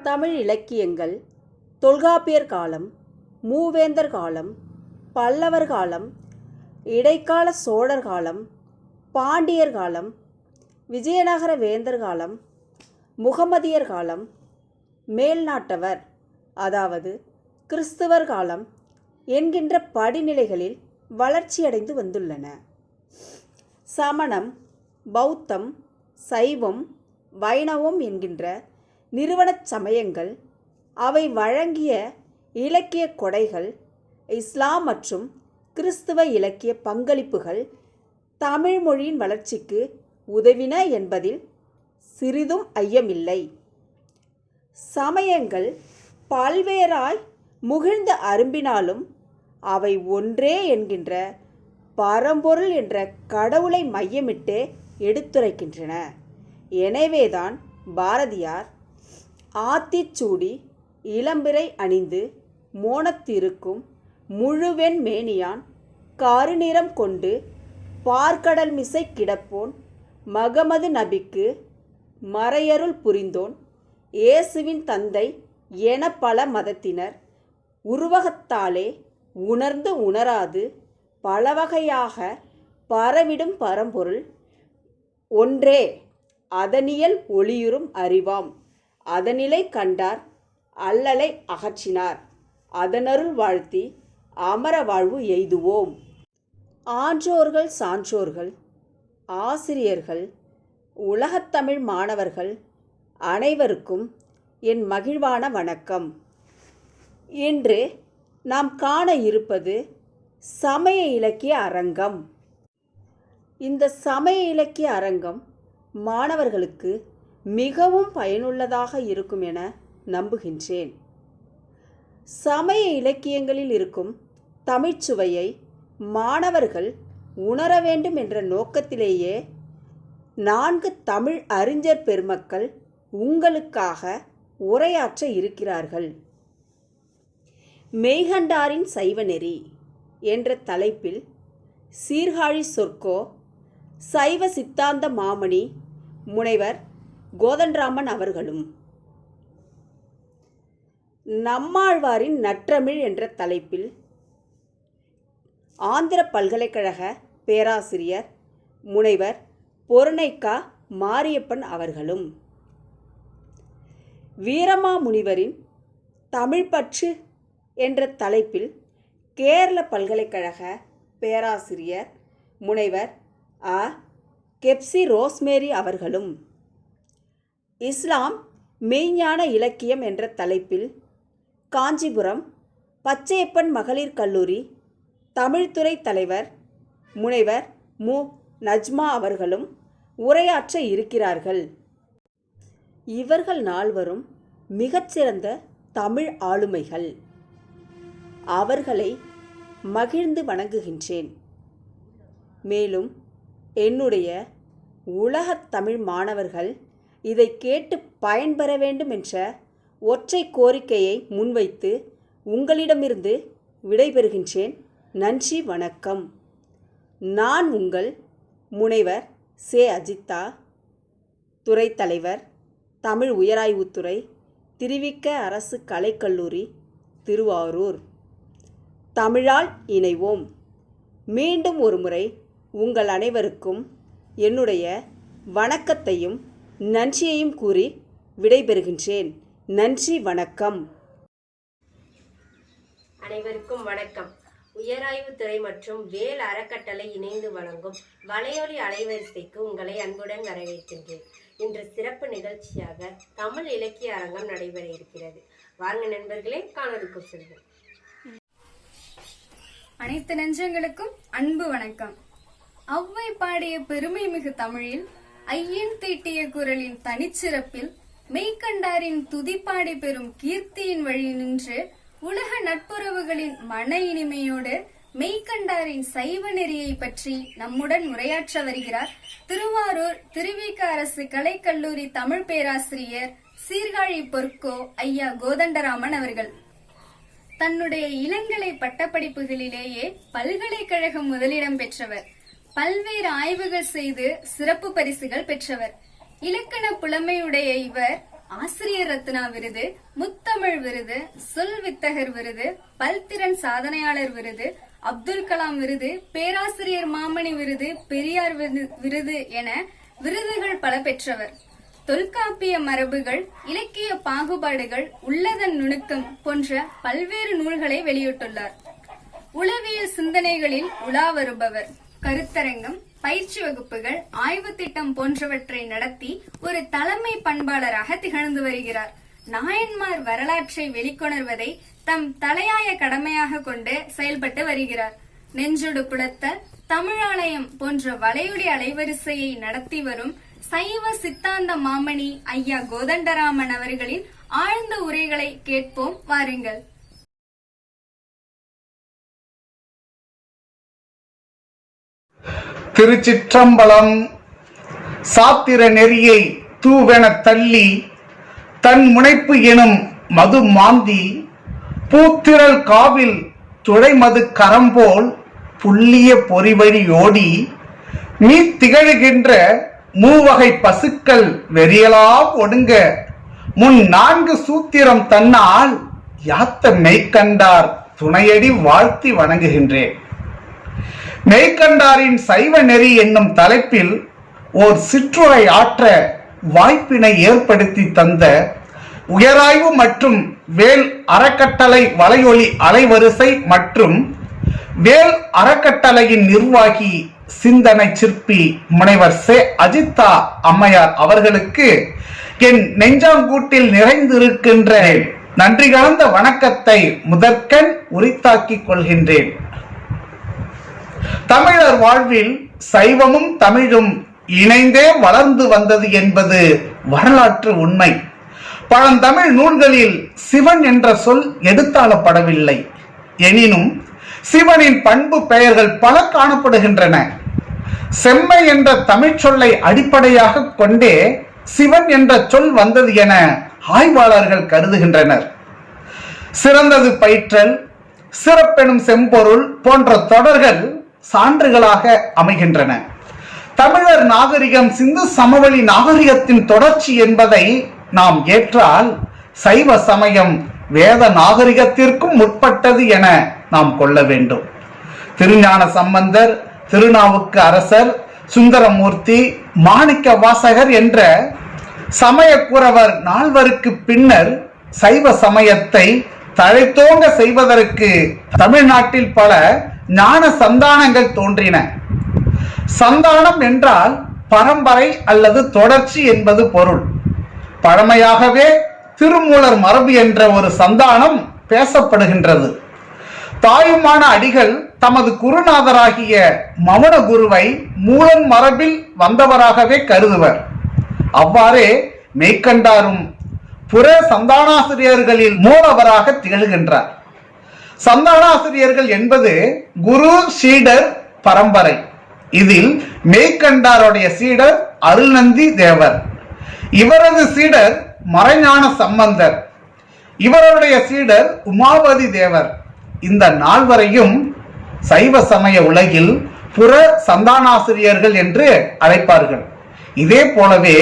தமிழ் இலக்கியங்கள் தொல்காப்பியர் காலம், மூவேந்தர் காலம், பல்லவர் காலம், இடைக்கால சோழர் காலம், பாண்டியர் காலம், விஜயநகர வேந்தர் காலம், முகமதியர் காலம், மேல்நாட்டவர் அதாவது கிறிஸ்துவர் காலம் என்கின்ற படிநிலைகளில் வளர்ச்சியடைந்து வந்துள்ளன. சமணம், பௌத்தம், சைவம், வைணவம் என்கின்ற நிறுவனச் சமயங்கள், அவை வழங்கிய இலக்கிய கொடைகள், இஸ்லாம் மற்றும் கிறிஸ்துவ இலக்கிய பங்களிப்புகள் தமிழ் மொழியின் வளர்ச்சிக்கு உதவின என்பதில் சிறிதும் ஐயமில்லை. சமயங்கள் பல்வேறாய் முகிழ்ந்து அரும்பினாலும் அவை ஒன்றே என்கின்ற பரம்பொருள் என்ற கடவுளை மையமிட்டே எடுத்துரைக்கின்றன. எனவேதான் பாரதியார் ஆத்திச்சூடி இளம்பிறை அணிந்து மோனத்திருக்கும் முழுவெண் மேனியான் கருநிறம் கொண்டு பார்க்கடல் மிசை கிடப்போன் மகமது நபிக்கு மறையருள் புரிந்தோன் இயேசுவின் தந்தை என பல மதத்தினர் உருவகத்தாலே உணர்ந்து உணராது பலவகையாக பரவிடும் பரம்பொருள் ஒன்றே, அதனியல் ஒளியுறும் அறிவாம், அதனிலை கண்டார் அல்லலை அகற்றினார், அதனருள் வாழ்த்தி அமர வாழ்வு எய்துவோம். ஆன்றோர்கள், சான்றோர்கள், ஆசிரியர்கள், உலகத்தமிழ் மாணவர்கள் அனைவருக்கும் என் மகிழ்வான வணக்கம். இன்று நாம் காண இருப்பது சமய இலக்கிய அரங்கம். இந்த சமய இலக்கிய அரங்கம் மாணவர்களுக்கு மிகவும் பயனுள்ளதாக இருக்கும் என நம்புகின்றேன். சமய இலக்கியங்களில் இருக்கும் தமிழ்ச்சுவையை மாணவர்கள் உணர வேண்டும் என்ற நோக்கத்திலேயே 4 தமிழ் அறிஞர் பெருமக்கள் உங்களுக்காக உரையாற்ற இருக்கிறார்கள். மெய்கண்டாரின் சைவநெறி என்ற தலைப்பில் சீர்காழி சொற்கோ சைவ சித்தாந்த மாமணி முனைவர் கோதண்டராமன் அவர்களும், நம்மாழ்வாரின் நற்றமிழ் என்ற தலைப்பில் ஆந்திர பல்கலைக்கழக பேராசிரியர் முனைவர் பொருணைக்கா மாரியப்பன் அவர்களும், வீரமாமுனிவரின் தமிழ்ப்பற்று என்ற தலைப்பில் கேரள பல்கலைக்கழக பேராசிரியர் முனைவர் அ. கெப்சி ரோஸ்மேரி அவர்களும், இஸ்லாம் மெய்ஞான இலக்கியம் என்ற தலைப்பில் காஞ்சிபுரம் பச்சையப்பன் மகளிர் கல்லூரி தமிழ்துறை தலைவர் முனைவர் மு. நஜ்மா அவர்களும் உரையாற்ற இருக்கிறார்கள். இவர்கள் 4வரும் மிகச்சிறந்த தமிழ் ஆளுமைகள். அவர்களை மகிழ்ந்து வணங்குகின்றேன். மேலும் என்னுடைய உலகத் தமிழ் மாணவர்கள் இதை கேட்டு பயன்பெற வேண்டும் என்ற ஒற்றை கோரிக்கையை முன்வைத்து உங்களிடமிருந்து விடைபெறுகின்றேன். நன்றி, வணக்கம். நான் உங்கள் முனைவர் சே. அஜித்தா, துறை தலைவர், தமிழ் உயராய்வுத்துறை, திருவிக அரசு கலைக்கல்லூரி, திருவாரூர். தமிழால் இணைவோம். மீண்டும் ஒருமுறை உங்கள் அனைவருக்கும் என்னுடைய வணக்கத்தையும் நன்றியையும் கூறி விடைபெறுகின்றேன். நன்றி, வணக்கம். அனைவருக்கும் வணக்கம். உயராய்வுத்துறை மற்றும் வேல் அறக்கட்டளை இணைந்து வழங்கும் வலையொலி அலைவரிசைக்கு உங்களை அன்புடன் வரவேற்கின்றேன். இன்று சிறப்பு நிகழ்ச்சியாக தமிழ் இலக்கிய அரங்கம் நடைபெற இருக்கிறது. வாங்க நண்பர்களே, காணொலிக்கு செல்வோம். அனைத்து நெஞ்சங்களுக்கும் அன்பு வணக்கம். ஔவை பாடிய பெருமை மிகு தமிழில் ஐயன் தீட்டிய குரலின் தனிச்சிறப்பில் மெய்கண்டாரின் துதிப்பாடி பெறும் கீர்த்தியின் வழி நின்று உலக நட்புறவுகளின் மன இனிமையோடு மெய்கண்டாரின் சைவ நெறியை பற்றி நம்முடன் உரையாற்ற வருகிறார் திருவாரூர் திருவிக அரசு கலைக்கல்லூரி தமிழ் பேராசிரியர் சீர்காழி பொற்கோ ஐயா கோதண்டராமன் அவர்கள். தன்னுடைய இளங்கலை பட்டப்படிப்புகளிலேயே பல்கலைக்கழகம் முதலிடம் பெற்றவர். பல்வேறு ஆய்வுகள் செய்து சிறப்பு பரிசுகள் பெற்றவர். இலக்கண புலமையுடைய இவர் ஆசிரியர் ரத்னா விருது, முத்தமிழ் விருது, சொல் வித்தகர் விருது, பல்திறன் சாதனையாளர் விருது, அப்துல் கலாம் விருது, பேராசிரியர் மாமணி விருது, பெரியார் விருது என விருதுகள் பல பெற்றவர். தொல்காப்பிய மரபுகள், இலக்கிய பாகுபாடுகள், உள்ளதன் நுணுக்கம் போன்ற பல்வேறு நூல்களை வெளியிட்டுள்ளார். உளவியல் சிந்தனைகளில் உலா வருபவர். கருத்தரங்கம், பயிற்சி வகுப்புகள், ஆய்வு திட்டம் போன்றவற்றை நடத்தி ஒரு தலைமை பண்பாளராக திகழ்ந்து வருகிறார். நாயன்மார் வரலாற்றை வெளிக்கொணர்வதை தம் தலையாய கடமையாக கொண்டு செயல்பட்டு வருகிறார். நெஞ்சொடு புலத்தல், தமிழாலயம் போன்ற வலையொலி அலைவரிசையை நடத்தி வரும் சைவ சித்தாந்த மாமணி ஐயா கோதண்டராமன் அவர்களின் ஆழ்ந்த உரைகளை கேட்போம் வாருங்கள். திருச்சிற்றம்பலம். சாத்திர நெறியை தூவென தள்ளி தன் முனைப்பு எனும் மது மாந்தி பூத்திரல் காவில் துளைமது கரம்போல் புள்ளிய பொறிவழி ஓடி மீ திகழ்கின்ற மூவகை பசுக்கள் வெறியலா ஒடுங்க முன் 4 சூத்திரம் தன்னால் யாத்த மெய்கண்டார் துணையடி வாழ்த்தி வணங்குகின்றேன். மெய்கண்டாரின் சைவ நெறி என்னும் தலைப்பில் ஓர் சிற்றுரை ஆற்ற வாய்ப்பினை ஏற்படுத்தி தந்த உயராய்வு மற்றும் வேல் அறக்கட்டளை வலையொலி அலைவரிசை மற்றும் வேல் அறக்கட்டளையின் நிர்வாகி சிந்தனை சிற்பி முனைவர் சே அஜிதா அம்மையார் அவர்களுக்கு என் நெஞ்சாங்கூட்டில் நிறைந்திருக்கின்ற நன்றி கலந்த வணக்கத்தை முதற்கண் உரித்தாக்கிக் கொள்கின்றேன். தமிழர் வாழ்வில் சைவமும் தமிழும் இணைந்தே வளர்ந்து வந்தது என்பது வரலாற்று உண்மை. பழந்தமிழ் நூல்களில் சிவன் என்ற சொல் எடுத்தாளப்படவில்லை. எனினும் சிவனின் பண்பு பெயர்கள் பல காணப்படுகின்றன. செம்மை என்ற தமிழ் சொல்லை அடிப்படையாக கொண்டே சிவன் என்ற சொல் வந்தது என ஆய்வாளர்கள் கருதுகின்றனர். சிறந்தது பயிற்றல், சிறப்பெனும் செம்பொருள் போன்ற தொடர்கள் சான்றுகளாக அமைகின்றன. தமிழர் நாகரிகம் சிந்து சமவெளி நாகரிகத்தின் தொடர்ச்சி என்பதை நாம் ஏற்றால் சைவ சமயம் வேத நாகரிகத்திற்கும் முற்பட்டது என நாம் கொள்ள வேண்டும். திருஞான சம்பந்தர், திருநாவுக்கு அரசர், சுந்தரமூர்த்தி, மாணிக்க வாசகர் என்ற சமயக்குறவர் 4வருக்கு பின்னர் சைவ சமயத்தை தழைத்தோங்க செய்வதற்கு தமிழ்நாட்டில் பல ஞான சந்தானங்கள் தோன்றின. சந்தானம் என்றால் பரம்பரை அல்லது தொடர்ச்சி என்பது பொருள். பழமையாகவே திருமூலர் மரபு என்ற ஒரு சந்தானம் பேசப்படுகின்றது. தாயுமான அடிகள் தமது குருநாதராகிய மவன குருவை மூலன் மரபில் வந்தவராகவே கருதுவர். அவ்வாறே மெய்கண்டாரும் புற சந்தானாசிரியர்களில் மூலவராக திகழ்கின்றார். சந்தானாசிரியர்கள் என்பது குரு சீடர் பரம்பரை. இதில் மெய்கண்டாருடைய சீடர் அருள்நந்தி தேவர், இவரது சீடர் மறைஞான சம்பந்தர், இவருடைய சீடர் உமாபதி தேவர். இந்த 4வரையும் சைவ சமய உலகில் புற சந்தானாசிரியர்கள் என்று அழைப்பார்கள். இதே போலவே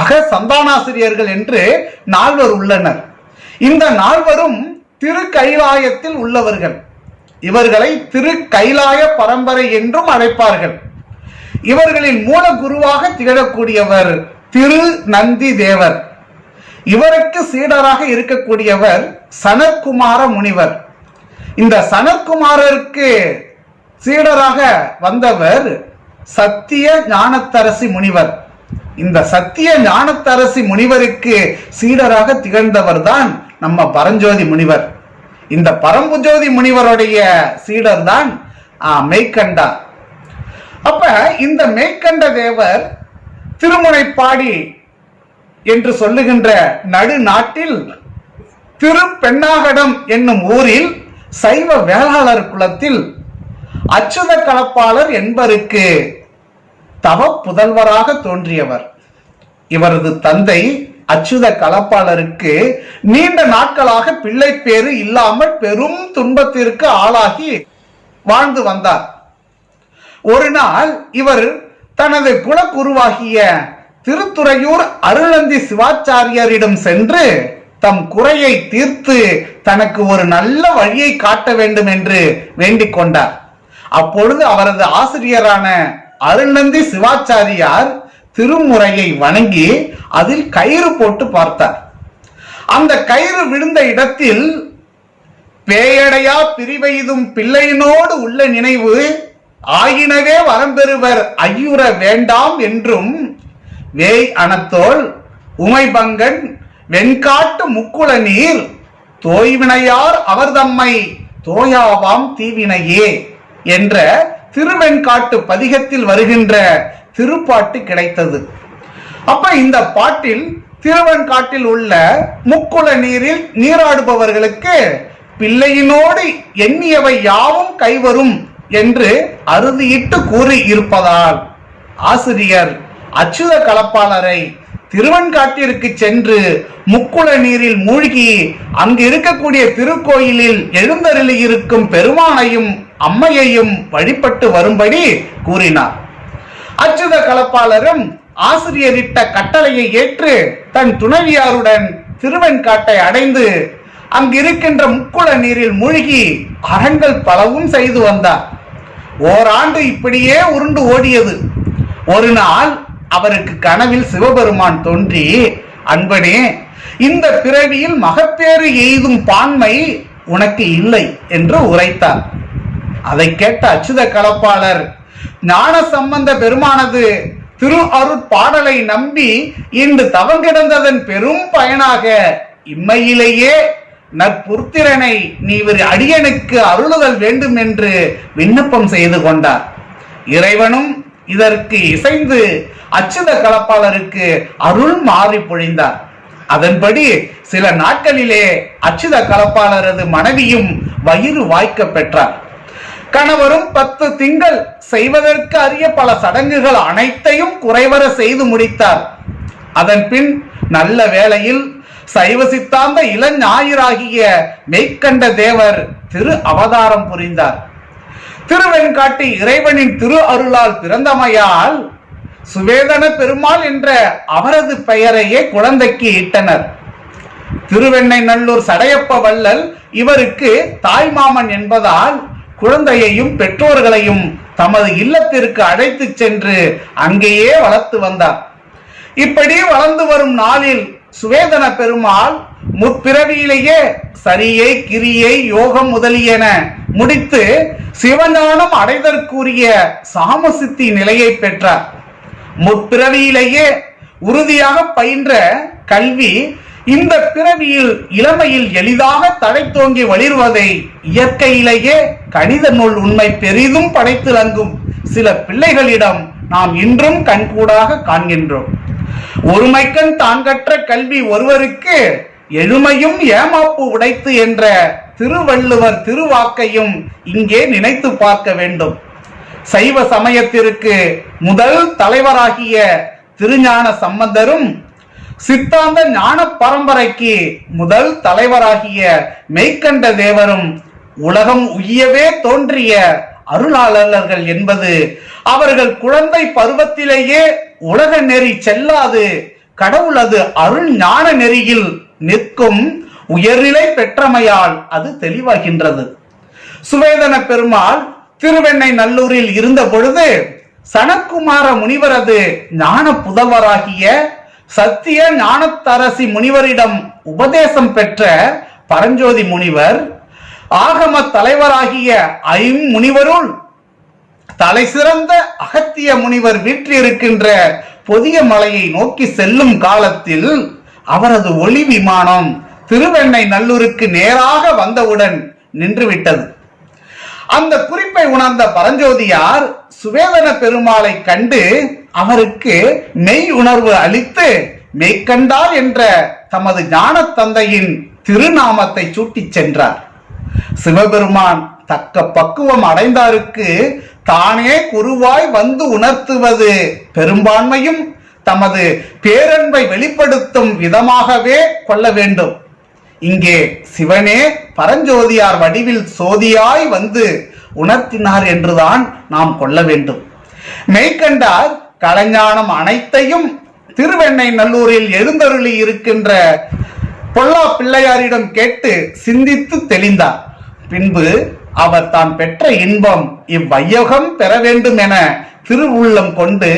அக சந்தானாசிரியர்கள் என்று 4 உள்ளனர். இந்த 4 திரு கைலாயத்தில் உள்ளவர்கள். இவர்களை திரு கைலாய பரம்பரை என்றும் அழைப்பார்கள். இவர்களின் மூல குருவாக திகழக்கூடியவர் திரு நந்தி தேவர். இவருக்கு சீடராக இருக்கக்கூடியவர் சனற்குமார முனிவர். இந்த சனற்குமாரருக்கு சீடராக வந்தவர் சத்திய ஞானத்தரசி முனிவர். இந்த சத்திய ஞானத்தரசி முனிவருக்கு சீடராக திகழ்ந்தவர் தான் நம்ம பரஞ்சோதி முனிவர். இந்த பரம்புஜோதி முனிவருடைய சீடர் தான் மெய்கண்டார். அப்ப இந்த மெய்கண்ட தேவர் திருமுனைப்பாடி என்று சொல்லுகின்ற நடுநாட்டில் திருப்பெண்ணாகடம் என்னும் ஊரில் சைவ வேளாளர் குலத்தில் அச்சுத கலப்பாளர் என்பருக்கு தவ புதல்வராக தோன்றியவர். இவரது தந்தை அச்சுத கலப்பாளருக்கு நீண்ட நாட்களாக பிள்ளை பேறு இல்லாமல் பெரும் துன்பத்திற்கு ஆளாகி வாழ்ந்து வந்தார். ஒரு நாள் இவர் தனது குலக்குருவாகிய திருத்துறையூர் அருளந்தி சிவாச்சாரியரிடம் சென்று தம் குறையை தீர்த்து தனக்கு ஒரு நல்ல வழியை காட்ட வேண்டும் என்று வேண்டிக் கொண்டார். அப்பொழுது அவரது ஆசிரியரான அருளந்தி சிவாச்சாரியார் திருமுறையை வணங்கி அதில் கயிறு போட்டு பார்த்தார். அந்த கயிறு விழுந்த இடத்தில் பேயடையா பிரிவெய்தும் பிள்ளையினோடு உள்ள நினைவு ஆயினவே வரம்பெறுவர் ஐயுற வேண்டாம் என்றும் வேய் அனத்தோள் உமைபங்கன் வெண்காட்டு முக்குள நீர் தோய்வினையார் அவர் தம்மை தோயாவாம் தீவினையே என்ற திருவெண்காட்டு பதிகத்தில் வருகின்ற திருப்பாட்டு கிடைத்தது. அப்ப இந்த பாட்டில் திருவெண்காட்டில் உள்ள முக்குள நீரில் நீராடுபவர்களுக்கு பிள்ளையினோடு எண்ணியவை யாவும் கைவரும் என்று அறுதியிட்டு கூறி இருப்பதால் ஆசிரியர் அச்சுத கலப்பாளரை திருவெண்காட்டிற்கு சென்று முக்குள நீரில் மூழ்கி அங்கு இருக்கக்கூடிய திருக்கோயிலில் எழுந்தருளி இருக்கும் பெருமானையும் அம்மையையும் வழிபட்டு வரும்படி கூறினார். அச்சுத கலப்பாளரும் ஆசிரியரிட்ட கட்டளையை ஏற்று தன் துணைவியாருடன் திருவெண்காட்டை அடைந்து அங்கிருக்கின்ற முக்குள நீரில் மூழ்கி அறங்கள் பலவும் செய்து வந்தார். ஓராண்டு இப்படியே உருண்டு ஓடியது. ஒரு நாள் அவருக்கு கனவில் சிவபெருமான் தோன்றி, அன்பனே, இந்த பிறவியில் மகப்பேறு எய்தும் பான்மை உனக்கு இல்லை என்று உரைத்தார். அதை கேட்ட அச்சுத கலப்பாளர் ஞான சம்பந்த பெருமானது திரு அருட்பாடலை நம்பி இன்று தவங்கிடந்ததன் பெரும் பயனாக இம்மையிலேயே நற்புத்திரனை நீர் அடியனுக்கு அருளுதல் வேண்டும் என்று விண்ணப்பம் செய்து கொண்டார். இறைவனும் இதற்கு இசைந்து அச்சுத கலப்பாளருக்கு அருள் மாறி பொழிந்தார். அதன்படி சில நாட்களிலே அச்சுத கலப்பாளரது மனைவியும் வயிறு வாய்க்க பெற்றார். கணவரும் 10 திங்கள் செய்வதற்கு அரிய பல சடங்குகள் அனைத்தையும் குறைவர செய்து முடித்தார். அதன் பின் நல்ல வேளையில் சைவ சித்தாந்த இளஞாயிறாகிய மெய்கண்ட தேவர் திரு அவதாரம் புரிந்தார். திருவெண்காட்டு இறைவனின் திரு அருளால் பிறந்தமையால் சுவேதன பெருமாள் என்ற அவரது பெயரையே குழந்தைக்கு இட்டனர். திருவெண்ணை நல்லூர் சடையப்ப வள்ளல் இவருக்கு தாய்மாமன் என்பதால் குழந்தையையும் பெற்றோர்களையும் தமது இல்லத்திற்கு அழைத்து சென்று அங்கேயே வளர்த்து வந்தார். இப்படி வளர்ந்து வரும் நாளில் சுவேதன பெருமாள் முற்பிறவியிலேயே சரியை, கிரியை, யோகம் முதலியன முடித்து சிவஞானம் அடைதற்குரிய சாமசித்தி நிலையை பெற்றார். முற்பிறவியிலேயே உறுதியாக பயின்ற கல்வி இந்த பிறவியில் இளமையில் எளிதாக தழைத்தோங்கி வளிர்வதை இயற்கையிலேயே கணித நூல் உண்மை பெரிதும் படைத்திலங்கும் சில பிள்ளைகளிடம் நாம் இன்றும் கண்கூடாக காண்கின்றோம். ஒருமைக்கண் தான் கற்ற கல்வி ஒருவருக்கு எழுமையும் ஏமாப்பு உடைத்து என்ற திருவள்ளுவர் திருவாக்கையும் இங்கே நினைத்து பார்க்க வேண்டும். சைவ சமயத்திற்கு முதல் தலைவராகிய திருஞான சம்பந்தரும் சித்தாந்த ஞான பரம்பரைக்கு முதல் தலைவராகிய மெய்கண்ட தேவரும் உலகம் உய்யவே தோன்றிய அருளாளர்கள் என்பது அவர்கள் குழந்தை பருவத்திலேயே உலக நெறி செல்லாது கடவுளது அருள் ஞான நெறியில் நிற்கும் உயர்நிலை பெற்றமையால் அது தெளிவாகின்றது. சுவேதன பெருமாள் திருவெண்ணை நல்லூரில் இருந்த பொழுது சனக்குமார முனிவரது ஞான புதல்வராகிய சத்திய ஞானத்தரசி முனிவரிடம் உபதேசம் பெற்ற பரஞ்சோதி முனிவர் ஆகம தலைவராகிய ஐம்முனிவருள் தலை சிறந்த அகத்திய முனிவர் வீற்றிருக்கின்ற பொதிய மலையை நோக்கி செல்லும் காலத்தில் அவரது ஒளி விமானம் திருவெண்ணை நல்லூருக்கு நேராக வந்தவுடன் நின்றுவிட்டது. அந்த குறிப்பை உணர்ந்த பரஞ்சோதியார் சுவேதன பெருமாளை கண்டு அவருக்கு மெய் உணர்வு அளித்து மெய்கண்டார் என்ற தமது ஞான தந்தையின் திருநாமத்தை சூட்டிச் சென்றார். சிவபெருமான் தக்க பக்குவம் அடைந்தாருக்கு தானே குருவாய் வந்து உணர்த்துவது பெரும்பான்மையும் தமது பேரன்பை வெளிப்படுத்தும் விதமாகவே கொள்ள வேண்டும். இங்கே சிவனே பரஞ்சோதியார் வடிவில் சோதியாய் வந்து உணர்த்தினார் என்றுதான் நாம் கொள்ள வேண்டும். மெய்கண்டார் கலைஞானம் அனைத்தையும் திருவெண்ணெய்நல்லூரில் எழுந்தருளி இருக்கின்ற பொல்லா பிள்ளையாரிடம் கேட்டு சிந்தித்து தெளிந்தார். பின்பு அவர் தான் பெற்ற இன்பம் இவ்வையகம் பெற வேண்டும் என திருவுள்ளம் கொண்டு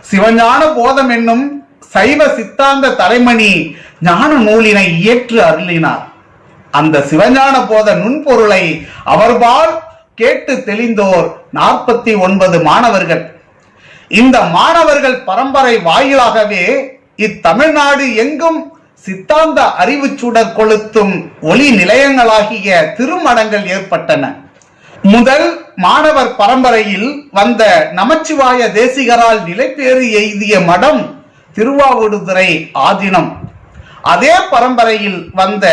சிவஞான போதம் என்னும் சைவ சித்தாந்த தலைமணி ஞான நூலினை இயற்று அருளினார். அந்த சிவஞான போத நுண்பொருளை அவர்பால் கேட்டு தெளிந்தோர் 49 மாணவர்கள். இந்த மாணவர்கள் பரம்பரை வாயிலாகவே இத்தமிழ்நாடு எங்கும் சித்தாந்த அறிவு சுடர் கொளுத்தும் ஒளி நிலையங்களாகிய திருமடங்கள் ஏற்பட்டன. முதல் மாணவர் பரம்பரையில் வந்த நமச்சிவாய தேசிகரால் நிலைபேறு எய்திய மடம் திருவாவடுதுறை ஆதீனம். அதே பரம்பரையில் வந்த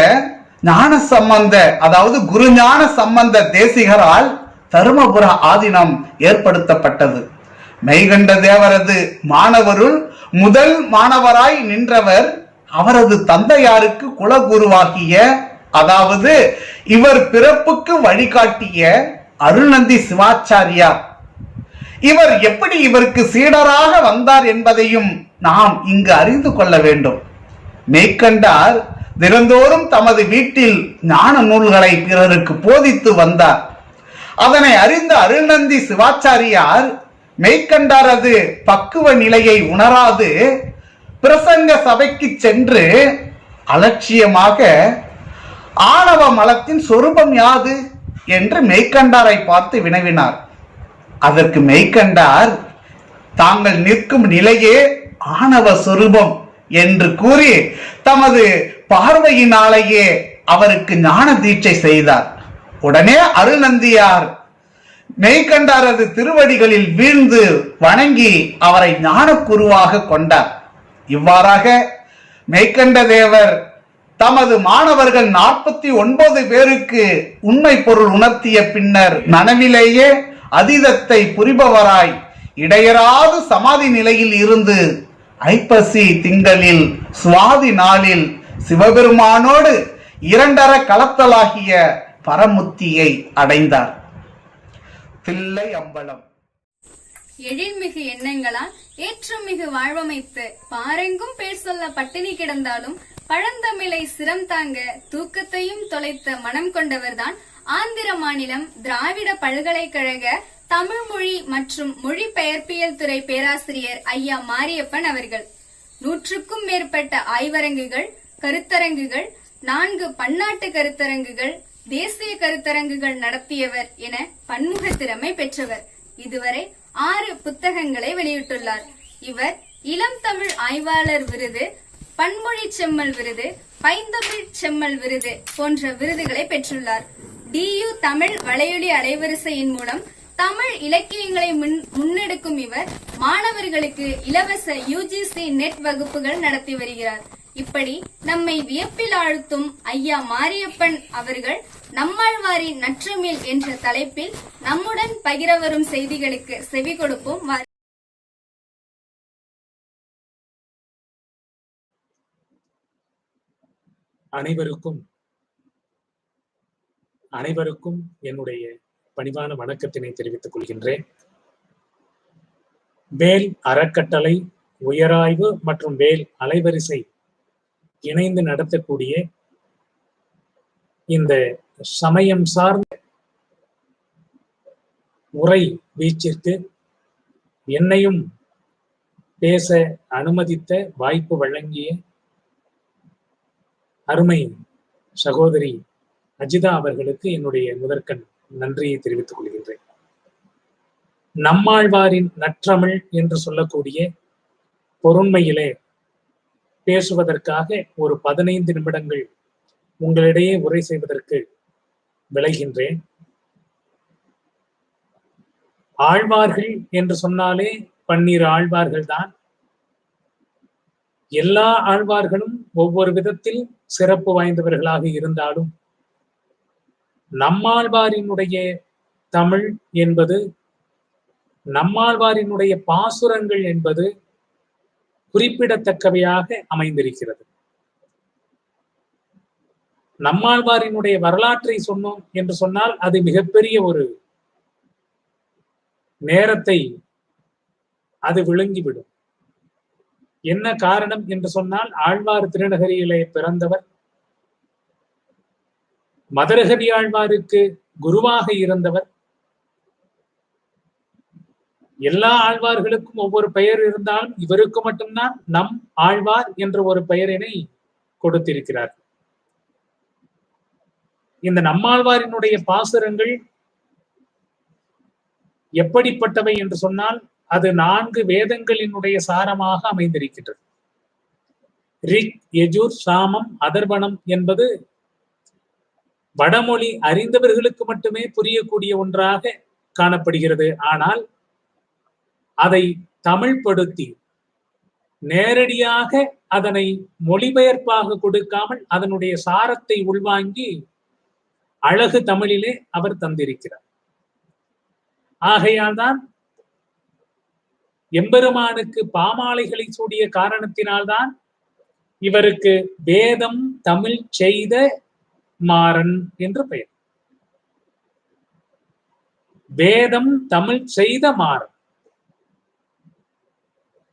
ஞான சம்பந்த, அதாவது குரு ஞான சம்பந்த தேசிகரால் தருமபுர ஆதீனம் ஏற்படுத்தப்பட்டது. மெய்கண்ட தேவரது மாணவருள் முதல் மாணவராய் நின்றவர் அவரது தந்தையாருக்கு குலகுருவாகிய, அதாவது இவர் பிறப்புக்கு வழிகாட்டிய அருள்நந்தி சிவாச்சாரியார். இவர் எப்படி இவருக்கு சீடராக வந்தார் என்பதையும் நாம் இங்கு அறிந்து கொள்ள வேண்டும். மெய்கண்டார் தினந்தோறும் தமது வீட்டில் ஞான நூல்களை பிறருக்கு போதித்து வந்தார். அதனை அறிந்த அருள்நந்தி சிவாச்சாரியார் மெய்கண்டாரது பக்குவ நிலையை உணராது பிரசங்க சபைக்கு சென்று அலட்சியமாக ஆணவ மலத்தின் சொரூபம் யாது என்று மெய்கண்டாரை பார்த்து வினவினார். அதற்கு மெய்கண்டார் தாங்கள் நிற்கும் நிலையே ஆணவ சொரூபம் என்று கூறி தமது பார்வையினாலேயே அவருக்கு ஞான தீட்சை செய்தார். உடனே அருள்நந்தியார் மெய்கண்டாரது திருவடிகளில் வீழ்ந்து வணங்கி அவரை ஞான குருவாக கொண்டார். இவ்வாறாக மெய்கண்ட தேவர் தமது மாணவர்கள் 49 பேருக்கு உண்மை பொருள் உணர்த்திய பின்னர் நனவிலேயே அதீதத்தை புரிபவராய் இடையராது சமாதி நிலையில் இருந்து ஐப்பசி திங்களில் சுவாதி நாளில் சிவபெருமானோடு 2 கலத்தலாகிய பரமுத்தியை அடைந்தார். தில்லை அம்பலம். எழில்மிகு எண்ணங்களால் ஏற்றமிகு வாழ்வமைத்து பாரெங்கும் பேர் சொல்ல பட்டினி கிடந்தாலும் பழந்தமிழை சிரம் தாங்க தூக்கத்தையும் தொலைத்த மனம் கொண்டவர்தான் ஆந்திர மாநிலம் திராவிட பல்கலைக்கழக தமிழ் மொழி மற்றும் மொழிபெயர்ப்பியல் துறை பேராசிரியர் ஐயா மாரியப்பன் அவர்கள். 100க்கும் மேற்பட்ட ஆய்வரங்குகள், கருத்தரங்குகள், 4 பன்னாட்டு கருத்தரங்குகள், தேசிய கருத்தரங்குகள் நடத்தியவர் என பன்முக திறமை பெற்றவர். இதுவரை 6 புத்தகங்களை வெளியிட்டுள்ளார். இவர் இளம் தமிழ் ஆய்வாளர் விருது, பன்மொழி செம்மல் விருது, பைந்தமிழ் செம்மல் விருது போன்ற விருதுகளை பெற்றுள்ளார். DU தமிழ் வலையொலி அலைவரிசையின் மூலம் தமிழ் இலக்கியங்களை முன்னெடுக்கும் இவர் மாணவர்களுக்கு இலவச UGC நெட் வகுப்புகள் நடத்தி வருகிறார். இப்படி நம்மை வியப்பில் ஆழ்த்தும் ஐயா மாரியப்பன் அவர்கள் நம்மாழ்வாரின் நற்றமிழ் என்ற தலைப்பில் நம்முடன் பகிர வரும் செய்திகளுக்கு செவி கொடுப்போம். அனைவருக்கும் என்னுடைய பணிவான வணக்கத்தினை தெரிவித்துக் கொள்கின்றேன். வேல் அறக்கட்டளை, உயராய்வு மற்றும் வேல் அலைவரிசை இணைந்து நடத்தக்கூடிய இந்த சமயம் சார்ந்த உரை வீச்சிற்கு என்னையும் பேச அனுமதித்த வாய்ப்பு வழங்கிய அருமை சகோதரி அஜிதா அவர்களுக்கு என்னுடைய முதற்கண் நன்றியை தெரிவித்துக் கொள்கின்றேன். நம்மாழ்வாரின் நற்றமிழ் என்று சொல்லக்கூடிய பொருண்மையிலே பேசுவதற்காக ஒரு 15 நிமிடங்கள் உங்களிடையே உரை செய்வதற்கு விளைகின்றேன். ஆழ்வார்கள் என்று சொன்னாலே 12 ஆழ்வார்கள் தான். எல்லா ஆழ்வார்களும் ஒவ்வொரு விதத்தில் சிறப்பு வாய்ந்தவர்களாக இருந்தாலும் நம்மாழ்வாரினுடைய தமிழ் என்பது, நம்மாழ்வாரினுடைய பாசுரங்கள் என்பது குறிப்பிடத்தக்கவையாக அமைந்திருக்கிறது. நம்மாழ்வாரினுடைய வரலாற்றை சொன்னோம் என்று சொன்னால் அது மிகப்பெரிய ஒரு நேரத்தை அது விழுங்கிவிடும். என்ன காரணம் என்று சொன்னால், ஆழ்வார் திருநகரியிலே பிறந்தவர், மதுரகவி ஆழ்வாருக்கு குருவாக இருந்தவர். எல்லா ஆழ்வார்களுக்கும் ஒவ்வொரு பெயர் இருந்தாலும் இவருக்கு மட்டும்தான் நம் ஆழ்வார் என்ற ஒரு பெயரினை கொடுத்திருக்கிறார். இந்த நம்மாழ்வாரினுடைய பாசுரங்கள் எப்படிப்பட்டவை என்று சொன்னால், அது 4 வேதங்களினுடைய சாரமாக அமைந்திருக்கின்றது. ரிக், யஜுர், சாமம், அதர்வணம் என்பது வடமொழி அறிந்தவர்களுக்கு மட்டுமே புரியக்கூடிய ஒன்றாக காணப்படுகிறது. ஆனால் அதை தமிழ்படுத்தி நேரடியாக அதனை மொழிபெயர்ப்பாக கொடுக்காமல் அதனுடைய சாரத்தை உள்வாங்கி அழகு தமிழிலே அவர் தந்திருக்கிறார். ஆகையால் தான் எம்பெருமானுக்கு பாமாலைகளை சூடிய காரணத்தினால்தான் இவருக்கு வேதம் தமிழ் செய்த மாறன் என்று பெயர். வேதம் தமிழ் செய்த மாறன்.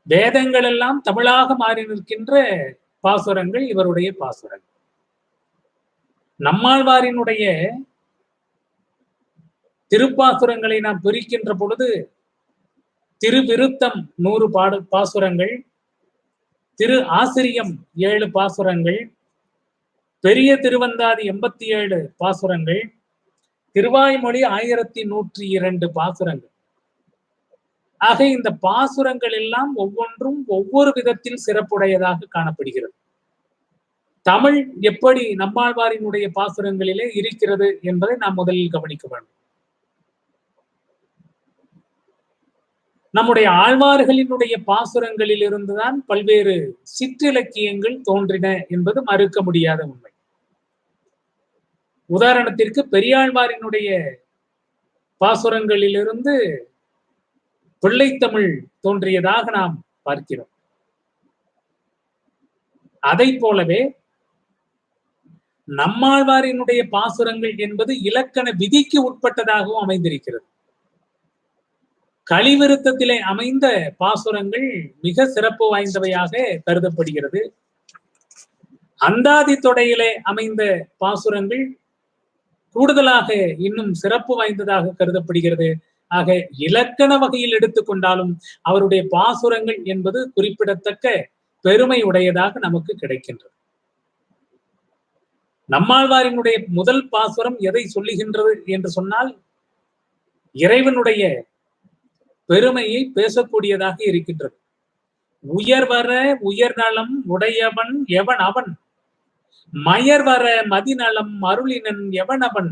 வேதங்கள் எல்லாம் தமிழாக மாறி நிற்கின்ற பாசுரங்கள் இவருடைய பாசுரங்கள். நம்மாழ்வாரினுடைய திருப்பாசுரங்களை நாம் பிரிக்கின்ற பொழுது, திருவிருத்தம் 100 பாசுரங்கள், திரு ஆசிரியம் 7 பாசுரங்கள், பெரிய திருவந்தாதி 87 பாசுரங்கள், திருவாய்மொழி 1102 பாசுரங்கள். ஆக இந்த பாசுரங்கள் எல்லாம் ஒவ்வொன்றும் ஒவ்வொரு விதத்தில் சிறப்புடையதாக காணப்படுகிறது. தமிழ் எப்படி நம்மாழ்வாரினுடைய பாசுரங்களிலே இருக்கிறது என்பதை நாம் முதலில் கவனிக்க வேண்டும். நம்முடைய ஆழ்வார்களினுடைய பாசுரங்களில் இருந்துதான் பல்வேறு சிற்றிலக்கியங்கள் தோன்றின என்பது மறுக்க முடியாத உண்மை. உதாரணத்திற்கு பெரியாழ்வாரினுடைய பாசுரங்களிலிருந்து பிள்ளைத்தமிழ் தோன்றியதாக நாம் பார்க்கிறோம். அதை போலவே நம்மாழ்வாரினுடைய பாசுரங்கள் என்பது இலக்கண விதிக்கு உட்பட்டதாகவும் அமைந்திருக்கிறது. கலிவிருத்தத்திலே அமைந்த பாசுரங்கள் மிக சிறப்பு வாய்ந்தவையாக கருதப்படுகிறது. அந்தாதி தொடையிலே அமைந்த பாசுரங்கள் கூடுதலாக இன்னும் சிறப்பு வாய்ந்ததாக கருதப்படுகிறது. ஆக இலக்கண வகையில் எடுத்துக்கொண்டாலும் அவருடைய பாசுரங்கள் என்பது குறிப்பிடத்தக்க பெருமை உடையதாக நமக்கு கிடைக்கின்றது. நம்மாழ்வாரினுடைய முதல் பாசுரம் எதை சொல்லுகின்றது என்று சொன்னால், இறைவனுடைய பெருமையை பேசக்கூடியதாக இருக்கின்றது. உயர்வர உயர்நலம் உடையவன் எவன் அவன், மயர்வர மதிநலம் அருளினன் எவன் அவன்,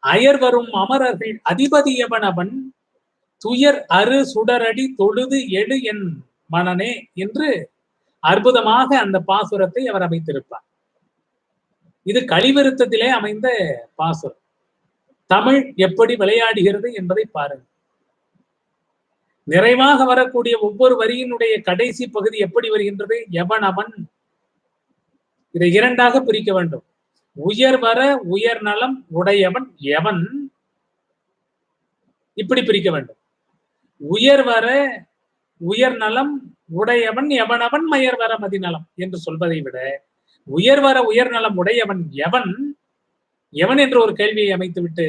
அயர்வரும் அமரர்கள் அதிபதி எவன் அவன், துயர் அரு சுடரடி தொழுது எழு என் மனனே என்று அற்புதமாக அந்த பாசுரத்தை அவர் அமைத்திருப்பார். இது கலிவிருத்தத்திலே அமைந்த பாசுரம். தமிழ் எப்படி விளையாடுகிறது என்பதை பாருங்கள். நிறைவாக வரக்கூடிய ஒவ்வொரு வரியினுடைய கடைசி பகுதி எப்படி வருகின்றது? எவன் அவன். இதை 2ஆக பிரிக்க வேண்டும். உயர்வர உயர் நலம் உடையவன் எவன், இப்படி பிரிக்க வேண்டும். உயர்வர உயர் நலம் உடையவன் எவனவன் மயர்வர மதிநலம் என்று சொல்வதை விட, உயர்வர உயர் நலம் உடையவன் எவன், எவன் என்று ஒரு கேள்வியை அமைத்துவிட்டு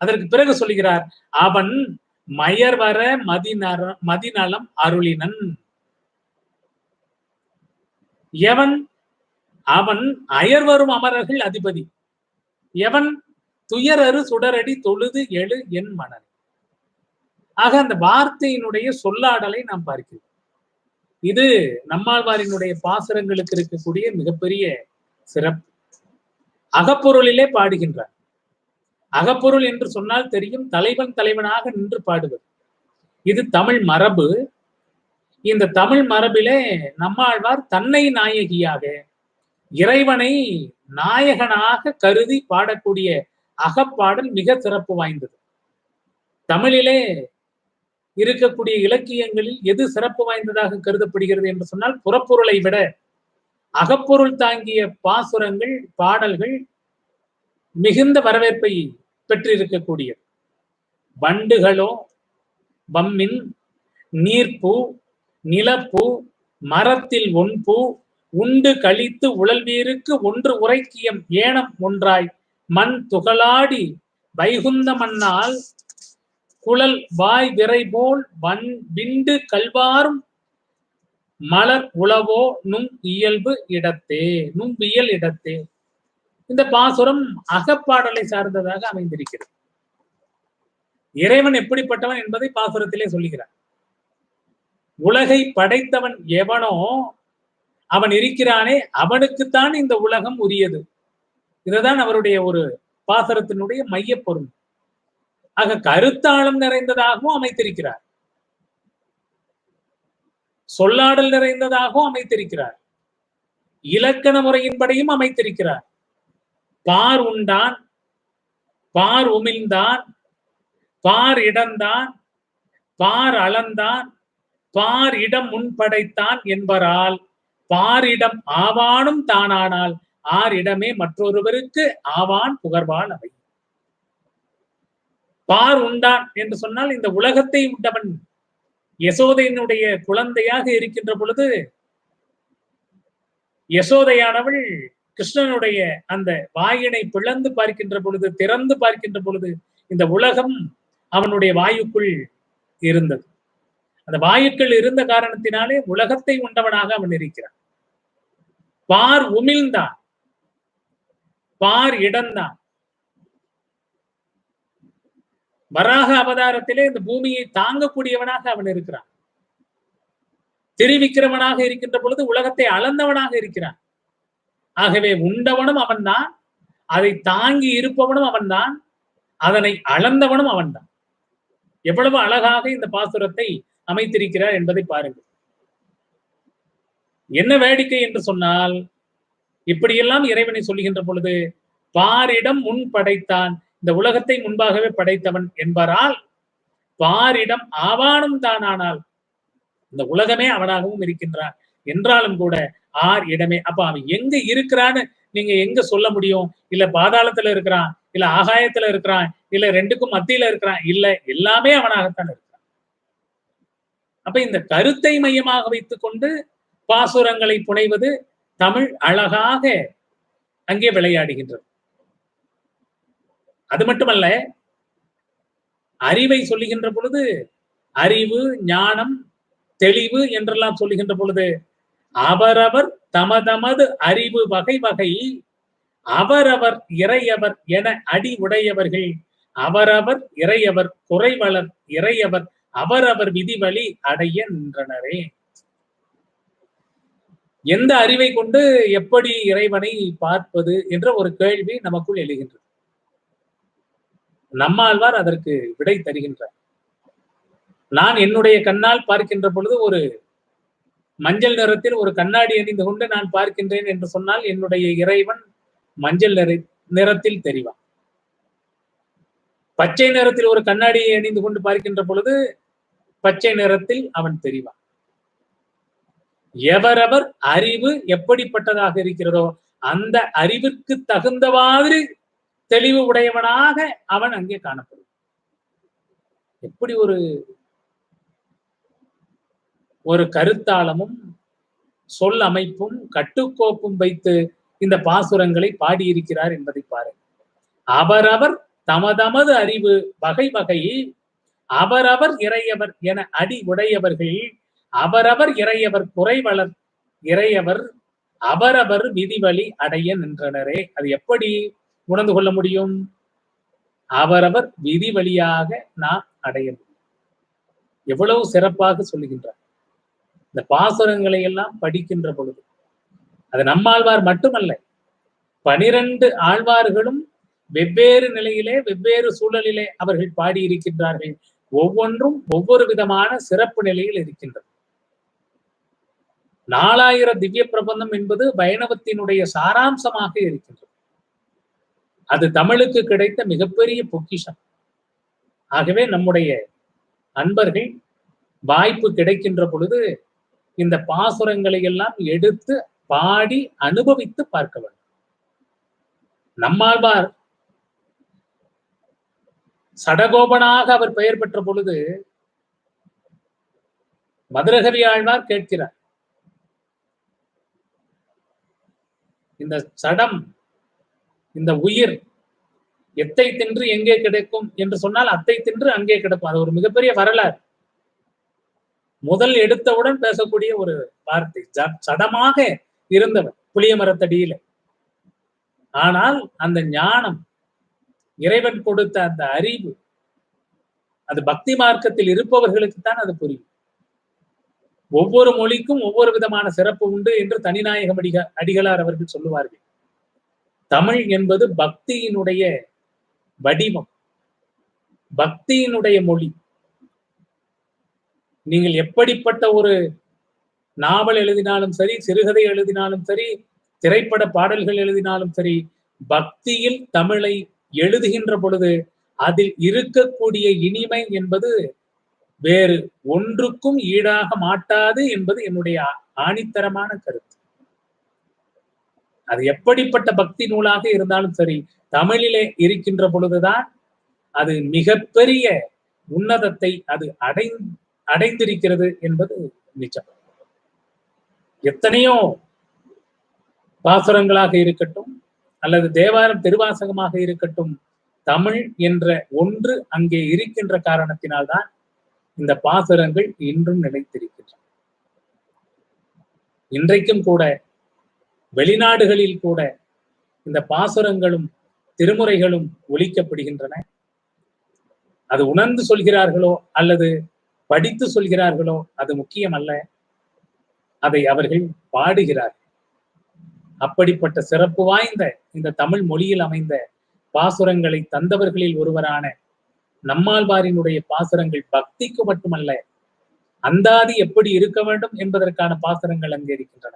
அதற்கு பிறகு சொல்லுகிறார், அவன் மயர்வர மதிநலம் அருளினன். எவன்? அவன் அயர்வரும் அமரர்கள் அதிபதி. எவன்? துயரறு சுடரடி தொழுது எழு என் மனன். ஆக அந்த வார்த்தையினுடைய சொல்லாடலை நாம் பார்க்கிறோம். இது நம்மாழ்வாரினுடைய பாசுரங்களுக்கு இருக்கக்கூடிய மிகப்பெரிய சிறப்பு. அகப்பொருளிலே பாடுகின்றார். அகப்பொருள் என்று சொன்னால் தெரியும், தலைவனாக நின்று பாடுவது. இது தமிழ் மரபு. இந்த தமிழ் மரபிலே நம்மாழ்வார் தன்னை நாயகியாக, இறைவனை நாயகனாக கருதி பாடக்கூடிய அகப்பாடல் மிக சிறப்பு வாய்ந்தது. தமிழிலே இருக்கக்கூடிய இலக்கியங்களில் எது சிறப்பு வாய்ந்ததாக கருதப்படுகிறது என்று சொன்னால், புறப்பொருளை விட அகப்பொருள் தாங்கிய பாசுரங்கள், பாடல்கள் மிகுந்த வரவேற்பை பெற்றிருக்கக்கூடியது. வண்டுகளோ வம்மின், நீர்ப்பூ, நிலப்பூ, மரத்தில் ஒன்பூ உண்டு கழித்து உழல்வீருக்கு ஒன்று உரைக்கியம் ஏனம் ஒன்றாய் மண் துகளாடி வைகுந்த மண்ணால் குழல் வாய் விரை போல் விண்டு கல்வாரும் மலர் உளவோ நும் இயல்பு இடத்தே நும்பியல் இடத்தே. இந்த பாசுரம் அகப்பாடலை சார்ந்ததாக அமைந்திருக்கிறது. இறைவன் எப்படிப்பட்டவன் என்பதை பாசுரத்திலே சொல்லுகிறார். உலகை படைத்தவன் எவனோ அவன் இருக்கிறானே, அவனுக்குத்தான் இந்த உலகம் உரியது. இதுதான் அவருடைய ஒரு பாசுரத்தினுடைய மையப்பொருள். ஆக கருத்தாளம் நிறைந்ததாகவும் அமைத்திருக்கிறார், சொல்லாடல் நிறைந்ததாகவும் அமைத்திருக்கிறார், இலக்கண முறையின்படியும் அமைத்திருக்கிறார். பார் உண்டான், பார் உமிழ்ந்தான், பார் இடந்தான், பார் அளந்தான், பார் இடம் முன்படைத்தான் என்பரால் பாரிடம் ஆவானும் தானானால் ஆர் இடமே மற்றொருவருக்கு ஆவான் புகழ்வான் அவை. பார் உண்டான் என்று சொன்னால் இந்த உலகத்தை உண்டவன். யசோதையினுடைய குழந்தையாக இருக்கின்ற பொழுது யசோதையானவள் கிருஷ்ணனுடைய அந்த வாயினை பிளந்து பார்க்கின்ற பொழுது, திறந்து பார்க்கின்ற பொழுது இந்த உலகம் அவனுடைய வாயுக்குள் இருந்தது. அந்த வாயுக்கள் இருந்த காரணத்தினாலே உலகத்தை உண்டவனாக அவன் இருக்கிறான். பார் உமிழ்ந்தான், பார் இடந்தான். வராக அவதாரத்திலே இந்த பூமியை தாங்கக்கூடியவனாக அவன் இருக்கிறான். திருவிக்கிரமனாக இருக்கின்ற பொழுது உலகத்தை அளந்தவனாக இருக்கிறான். ஆகவே உண்டவனும் அவன்தான், அதை தாங்கி இருப்பவனும் அவன்தான், அதனை அளந்தவனும் அவன்தான். எவ்வளவு அழகாக இந்த பாசுரத்தை அமைத்திருக்கிறார் என்பதை பாருங்கள். என்ன வேடிக்கை என்று சொன்னால், இப்படியெல்லாம் இறைவனை சொல்லுகின்ற பொழுது பாரிடம் முன் படைத்தான், இந்த உலகத்தை முன்பாகவே படைத்தவன் என்பதால் பாரிடம் ஆவானும் தானானால் இந்த உலகமே அவனாகவும் இருக்கின்றான் என்றாலும் கூட ஆர் இடமே. அப்ப அவன் எங்க இருக்கிறான்னு நீங்க எங்க சொல்ல முடியும்? இல்ல பாதாளத்துல இருக்கிறான், இல்ல ஆகாயத்துல இருக்கிறான், இல்ல ரெண்டுக்கும் மத்தியில இருக்கிறான், இல்ல எல்லாமே அவனாகத்தான் இருக்கிறான். அப்ப இந்த கருத்தை மையமாக வைத்துக் கொண்டு பாசுரங்களை புனைவது தமிழ் அழகாக அங்கே விளையாடுகின்றது. அது மட்டுமல்ல, அறிவை சொல்லுகின்ற பொழுது அறிவு, ஞானம், தெளிவு என்றெல்லாம் சொல்லுகின்ற பொழுது அவரவர் தமதமது அறிவு வகை வகை அவரவர் இறையவர் என அடி உடையவர்கள் அவரவர் இறையவர் குறைவளர் இறையவர் அவரவர் விதிவழி அடைய நின்றனரே. எந்த அறிவை கொண்டு எப்படி இறைவனை பார்ப்பது என்ற ஒரு கேள்வி நமக்குள் எழுகின்றது. நம்மாழ்வார் அதற்கு விடை தருகின்றார். நான் என்னுடைய கண்ணால் பார்க்கின்ற பொழுது ஒரு மஞ்சள் நிறத்தில் ஒரு கண்ணாடி அணிந்து கொண்டு நான் பார்க்கின்றேன் என்று சொன்னால் என்னுடைய இறைவன் மஞ்சள் நிறத்தில் தெரிவான். பச்சை நிறத்தில் ஒரு கண்ணாடியை அணிந்து கொண்டு பார்க்கின்ற பொழுது பச்சை நிறத்தில் அவன் தெரிவான். எவரவர் அறிவு எப்படிப்பட்டதாக இருக்கிறதோ அந்த அறிவிற்கு தகுந்த மாதிரி தெளிவு உடையவனாக அவன் அங்கே காணப்படும். எப்படி ஒரு கருத்தாளமும் சொல் அமைப்பும் கட்டுக்கோப்பும் வைத்து இந்த பாசுரங்களை பாடியிருக்கிறார் என்பதை பாருங்கள். அவரவர் தமதமது அறிவு வகை வகை அவரவர் இறையவர் என அடி உடையவர்கள் அவரவர் இறையவர் குறைவளர் இறையவர் அவரவர் விதிவழி அடைய நின்றனரே. அது எப்படி உணர்ந்து கொள்ள முடியும்? அவரவர் விதி வழியாக நாம் அடைய முடியும். எவ்வளவு சிறப்பாக சொல்லுகின்றார். இந்த பாசுரங்களை எல்லாம் படிக்கின்ற பொழுது அது நம்மாழ்வார் மட்டுமல்ல, 12 ஆழ்வார்களும் வெவ்வேறு நிலையிலே வெவ்வேறு சூழலிலே அவர்கள் பாடியிருக்கின்றார்கள். ஒவ்வொன்றும் ஒவ்வொரு விதமான சிறப்பு நிலையில் இருக்கின்றது. 4000 திவ்ய பிரபந்தம் என்பது வைணவத்தினுடைய சாராம்சமாக இருக்கின்றது. அது தமிழுக்கு கிடைத்த மிகப்பெரிய பொக்கிஷம். ஆகவே நம்முடைய அன்பர்கள் வாய்ப்பு கிடைக்கின்ற பொழுது இந்த பாசுரங்களை எல்லாம் எடுத்து பாடி அனுபவித்து பார்க்க வேண்டும். நம்மாழ்வார் சடகோபனாக அவர் பெயர் பெற்ற பொழுது மதுரகவி ஆழ்வார் கேட்கிறார், இந்த சடம், இந்த உயிர் எத்தை தின்று எங்கே கிடைக்கும் என்று சொன்னால் அத்தை தின்று அங்கே கிடக்கும். அது ஒரு மிகப்பெரிய வரலாறு. முதல் எடுத்தவுடன் பேசக்கூடிய ஒரு வார்த்தை. சடமாக இருந்தவர் புளிய மரத்தடியில. ஆனால் அந்த ஞானம், இறைவன் கொடுத்த அந்த அறிவு, அது பக்தி மார்க்கத்தில் இருப்பவர்களுக்கு தான் அது புரியும். ஒவ்வொரு மொழிக்கும் ஒவ்வொரு விதமான சிறப்பு உண்டு என்று தனிநாயகம் அடிகளார் அவர்கள் சொல்லுவார்கள். தமிழ் என்பது பக்தியினுடைய வடிவம், பக்தியினுடைய மொழி. நீங்கள் எப்படிப்பட்ட ஒரு நாவல் எழுதினாலும் சரி, சிறுகதை எழுதினாலும் சரி, திரைப்பட பாடல்கள் எழுதினாலும் சரி, பக்தியில் தமிழை எழுதுகின்ற பொழுது அதில் இருக்கக்கூடிய இனிமை என்பது வேறு ஒன்றுக்கும் ஈடாக மாட்டாது என்பது என்னுடைய ஆணித்தரமான கருத்து. அது எப்படிப்பட்ட பக்தி நூலாக இருந்தாலும் சரி, தமிழிலே இருக்கின்ற பொழுதுதான் அது மிகப்பெரிய உன்னதத்தை அது அடைந்திருக்கிறது என்பது நிச்சயம். எத்தனையோ பாசுரங்களாக இருக்கட்டும் அல்லது தேவாரம் திருவாசகமாக இருக்கட்டும், தமிழ் என்ற ஒன்று அங்கே இருக்கின்ற காரணத்தினால்தான் இந்த பாசுரங்கள் இன்றும் நிலைத்திருக்கின்றன. இன்றைக்கும் கூட வெளிநாடுகளில் கூட இந்த பாசுரங்களும் திருமுறைகளும் ஒலிக்கப்படுகின்றன. அது உணர்ந்து சொல்கிறார்களோ அல்லது படித்து சொல்கிறார்களோ அது முக்கியம் அல்ல, அதை அவர்கள் பாடுகிறார்கள். அப்படிப்பட்ட சிறப்பு வாய்ந்த இந்த தமிழ் மொழியில் அமைந்த பாசுரங்களை தந்தவர்களில் ஒருவரான நம்மாழ்வாரினுடைய பாசுரங்கள் பக்திக்கு மட்டுமல்ல, அந்தாதி எப்படி இருக்க வேண்டும் என்பதற்கான பாசுரங்கள் அங்கே இருக்கின்றன.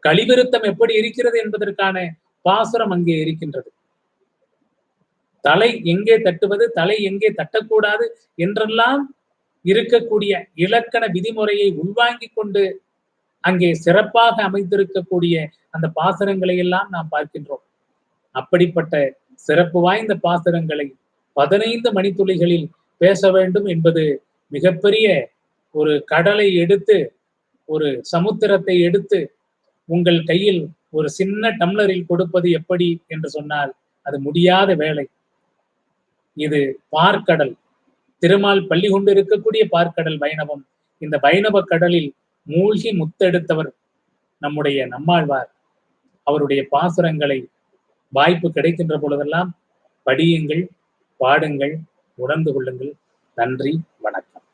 கலிவிருத்தம் எப்படி இருக்கிறது என்பதற்கான பாசுரம் அங்கே இருக்கின்றது. தலை எங்கே தட்டுவது, தலை எங்கே தட்டக்கூடாது என்றெல்லாம் இருக்கக்கூடிய இலக்கண விதிமுறையை உள்வாங்கிக் கொண்டு அங்கே சிறப்பாக அமைந்திருக்கக்கூடிய அந்த பாசுரங்களை எல்லாம் நாம் பார்க்கின்றோம். அப்படிப்பட்ட சிறப்பு வாய்ந்த பாசுரங்களை 15 மணித்துளிகளில் பேச வேண்டும் என்பது மிகப்பெரிய ஒரு கடலை எடுத்து, ஒரு சமுத்திரத்தை எடுத்து உங்கள் கையில் ஒரு சின்ன டம்ளரில் கொடுப்பது எப்படி என்று சொன்னால் அது முடியாத வேலை. இது பார்க்கடல், திருமால் பள்ளி கொண்டு இருக்கக்கூடிய பார்க்கடல் வைணவம். இந்த வைணவ கடலில் மூழ்கி முத்தெடுத்தவர் நம்முடைய நம்மாழ்வார். அவருடைய பாசுரங்களை வாய்ப்பு கிடைக்கின்ற பொழுதெல்லாம் படியுங்கள், பாடுங்கள், உணர்ந்து கொள்ளுங்கள். நன்றி, வணக்கம்.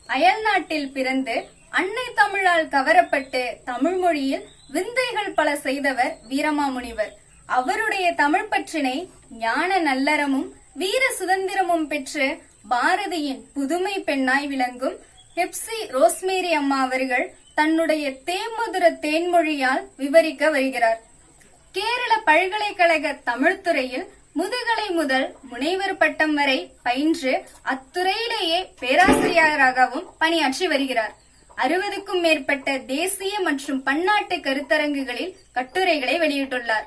அயல் நாட்டில் பிறந்து அன்னை தமிழால் கவரப்பட்டு தமிழ் மொழியில் விந்தைகள் பல செய்தவர் வீரமாமுனிவர். அவருடைய தமிழ் பற்றினை ஞான நல்லறமும் வீர சுதந்திரமும் பெற்று பாரதியின் புதுமை பெண்ணாய் விளங்கும் ஹெப்சி ரோஸ்மேரி அம்மா அவர்கள் தன்னுடைய தேமதுர தேன்மொழியால் விவரிக்க வருகிறார். கேரள பல்கலைக்கழக தமிழ்துறையில் முதுகலை முதல் முனைவர் பட்டம் வரை பயின்று அத்துறையிலேயே பேராசிரியராகவும் பணியாற்றி வருகிறார். 60க்கும் மேற்பட்ட தேசிய மற்றும் பன்னாட்டு கருத்தரங்குகளில் கட்டுரைகளை வெளியிட்டுள்ளார்.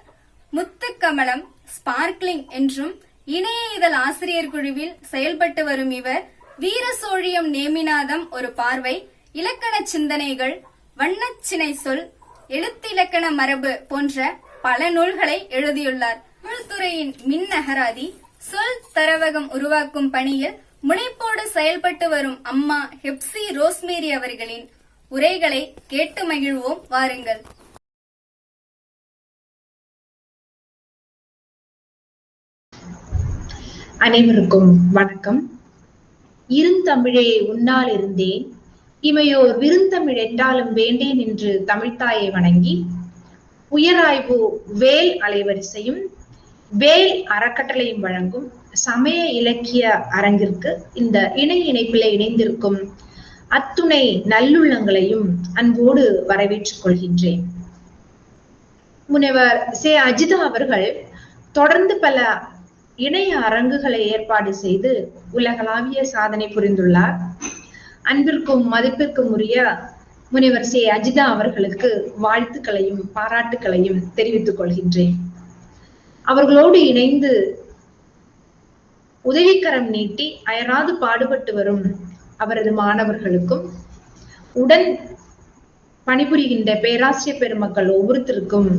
முத்துக்கமலம், ஸ்பார்க்லிங் என்றும் இணைய இதழ் ஆசிரியர் குழுவில் செயல்பட்டு வரும் இவர் வீர சோழியம் நேமிநாதம் ஒரு பார்வை, இலக்கண சிந்தனைகள், வண்ணச்சினை சொல், எழுத்திலக்கண மரபு போன்ற பல நூல்களை எழுதியுள்ளார். தமிழ்துறையின் மின் அகராதி, சொல் தரவகம் உருவாக்கும் பணியில் முனைப்போடு செயல்பட்டு வரும் அம்மா ஹெப்சி ரோஸ்மேரி அவர்களின் உரைகளை கேட்டு மகிழ்வோம், வாருங்கள். அனைவருக்கும் வணக்கம். இருந்தமிழே உன்னால் இருந்தேன், இமையோர் விருந்தமிழ் என்றாலும் வேண்டேன் என்று தமிழ்த்தாயை வணங்கி, உயராய்வு வேல் அலைவரிசையும் வேல் அறக்கட்டளையும் வழங்கும் சமய இலக்கிய அரங்கிற்கு இந்த இணைப்பிலே இணைந்திருக்கும் அத்துணை நல்லுள்ளங்களையும் அன்போடு வரவேற்றுக் கொள்கின்றேன். முனைவர் சே. அஜிதா அவர்கள் தொடர்ந்து பல இணைய அரங்குகளை ஏற்பாடு செய்து உலகளாவிய சாதனை புரிந்துள்ளார். அன்பிற்கும் மதிப்பிற்கும் உரிய முனைவர் சே. அஜிதா அவர்களுக்கு வாழ்த்துக்களையும் பாராட்டுக்களையும் தெரிவித்துக் கொள்கின்றேன். அவர்களோடு இணைந்து உதவிக்கரம் நீட்டி அயராது பாடுபட்டு வரும் அவரது மாணவர்களுக்கும், உடன் பணிபுரிகின்ற பேராசிரியர் பெருமக்கள் ஒவ்வொருத்தருக்கும்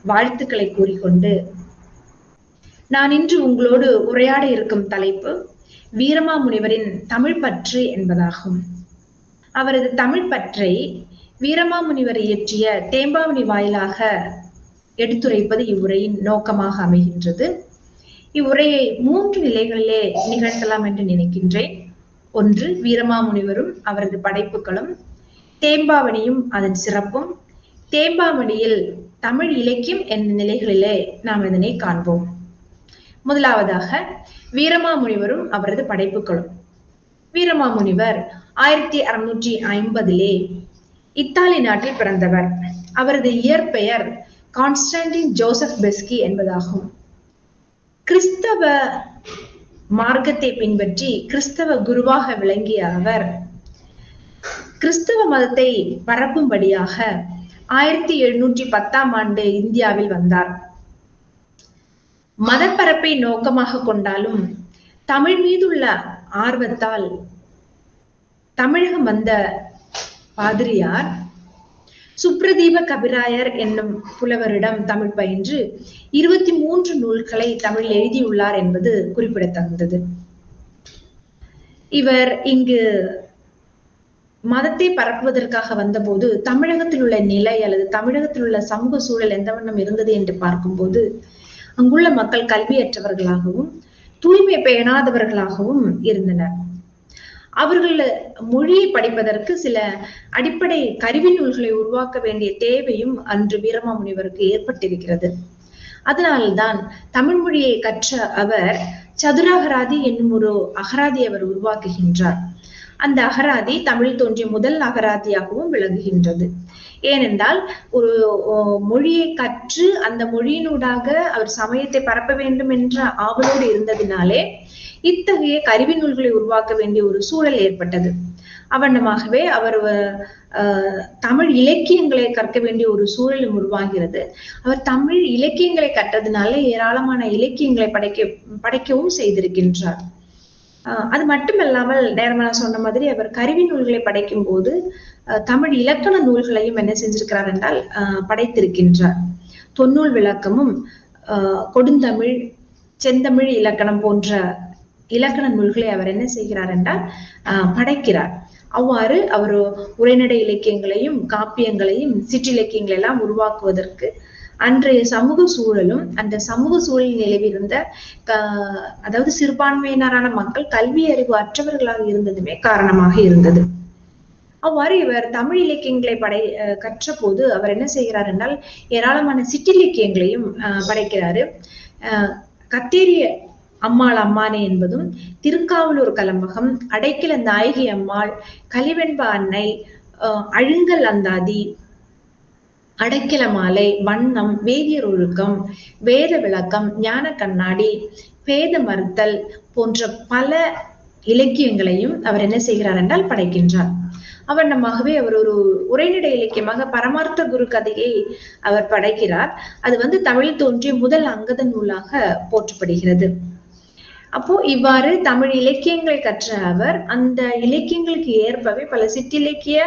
வாழ்த்துக்களை கூறிக்கொண்டு, நான் இன்று உங்களோடு உரையாட இருக்கும் தலைப்பு வீரமாமுனிவரின் தமிழ் பற்று என்பதாகும். அவரது தமிழ் பற்றை வீரமாமுனிவர் இயற்றிய தேம்பாவணி வாயிலாக எடுத்துரைப்பது இவ்வுரையின் நோக்கமாக அமைகின்றது. இவ்வுரையை 3 நிலைகளிலே நிகழ்த்தலாம் என்று நினைக்கின்றேன். ஒன்று, வீரமாமுனிவரும் அவரது படைப்புகளும், தேம்பாவணியும் அதன் சிறப்பும், தேம்பாவணியில் தமிழ் இலக்கியம் என்ற நிலைகளிலே நாம் இதனை காண்போம். முதலாவதாக, வீரமாமுனிவரும் அவரது படைப்புகளும். வீரமாமுனிவர் 1650 இத்தாலி நாட்டில் பிறந்தவர். அவரது இயற்பெயர் கான்ஸ்டன்டின் ஜோசப் பெஸ்கி என்பதாகும். கிறிஸ்தவ மார்க்கத்தை பின்பற்றி கிறிஸ்தவ குருவாக விளங்கிய அவர் கிறிஸ்தவ மதத்தை பரப்பும்படியாக 1710 இந்தியாவில் வந்தார். மதப்பரப்பை நோக்கமாக கொண்டாலும் தமிழ் மீதுள்ள ஆர்வத்தால் தமிழகம் வந்த பாதிரியார் சுப்ரதீப கபிராயர் என்னும் புலவரிடம் தமிழ் பயின்று 23 நூல்களை தமிழ் எழுதியுள்ளார் என்பது குறிப்பிடத்தகுந்தது. இவர் இங்கு மதத்தை பரப்புவதற்காக வந்தபோது தமிழகத்தில் உள்ள நிலை அல்லது தமிழகத்தில் உள்ள சமூக சூழல் எந்த வண்ணம் இருந்தது என்று பார்க்கும்போது அங்குள்ள மக்கள் கல்வியற்றவர்களாகவும் தூய்மை பேணாதவர்களாகவும் இருந்தனர். அவர்கள் மொழியை படிப்பதற்கு சில அடிப்படை கருவி நூல்களை உருவாக்க வேண்டிய தேவையும் அன்று வீரமாமுனிவருக்கு ஏற்பட்டிருக்கிறது. அதனால்தான் தமிழ் மொழியை கற்ற அவர் சதுராகராதி என்னும் ஒரு அகராதி அவர் உருவாக்குகின்றார். அந்த அகராதி தமிழில் தோன்றிய முதல் அகராதியாகவும் விளங்குகின்றது. ஏனென்றால் ஒரு மொழியை கற்று அந்த மொழியினூடாக அவர் சமயத்தை பரப்ப வேண்டும் என்ற ஆவலோடு இருந்ததினாலே இத்தகைய கருவி நூல்களை உருவாக்க வேண்டிய ஒரு சூழல் ஏற்பட்டது. அவண்ணமாகவே அவர் தமிழ் இலக்கியங்களை கற்க வேண்டிய ஒரு சூழலும் உருவாகிறது. அவர் தமிழ் இலக்கியங்களை கற்றதுனால ஏராளமான இலக்கியங்களை படைக்கவும் செய்திருக்கின்றார். அது மட்டுமல்லாமல் நேரமா சொன்ன மாதிரி அவர் கருவி நூல்களை படைக்கும் போது தமிழ் இலக்கண நூல்களையும் என்ன செஞ்சிருக்கிறார் என்றால் படைத்திருக்கின்றார். தொன்னூல் விளக்கமும் கொடுந்தமிழ், செந்தமிழ் இலக்கணம் போன்ற இலக்கண நூல்களை அவர் என்ன செய்கிறார் என்றால் படைக்கிறார். அவ்வாறு அவர் உரைநடை இலக்கியங்களையும் காப்பியங்களையும் சிற்றிலக்கியங்களை எல்லாம் உருவாக்குவதற்கு அன்றைய சமூக சூழலும் அந்த சமூக சூழலில் நிலவிருந்த அதாவது சிறுபான்மையினரான மக்கள் கல்வி அறிவு அற்றவர்களாக இருந்ததுமே காரணமாக இருந்தது. அவ்வாறு இவர் தமிழ் இலக்கியங்களை கற்ற போது அவர் என்ன செய்கிறார் என்றால் ஏராளமான சிற்றிலக்கியங்களையும் படைக்கிறாரு. கத்தேரிய அம்மாள் அம்மானே என்பதும், திருக்காவலூர் கலம்பகம், அடைக்கல நாயகி அம்மாள், கலிவெண்ப அன்னை, அழுங்கல் அந்தாதி, அடைக்கல மாலை, வண்ணம், வேதியர் ஒழுக்கம், வேத விளக்கம், ஞான கண்ணாடி, பேத மறுத்தல் போன்ற பல இலக்கியங்களையும் அவர் என்ன செய்கிறார் என்றால் படைக்கின்றார். அவண்ணமாகவே அவர் ஒரு உரைநடை இலக்கியமாக பரமார்த்த குரு கதையை அவர் படைக்கிறார். அது தமிழில் தோன்றிய முதல் அங்கத நூலாக போற்றப்படுகிறது. அப்போ இவ்வாறு தமிழ் இலக்கியங்களை கற்ற அவர் அந்த இலக்கியங்களுக்கு ஏற்பவே பல சிற்றிலக்கிய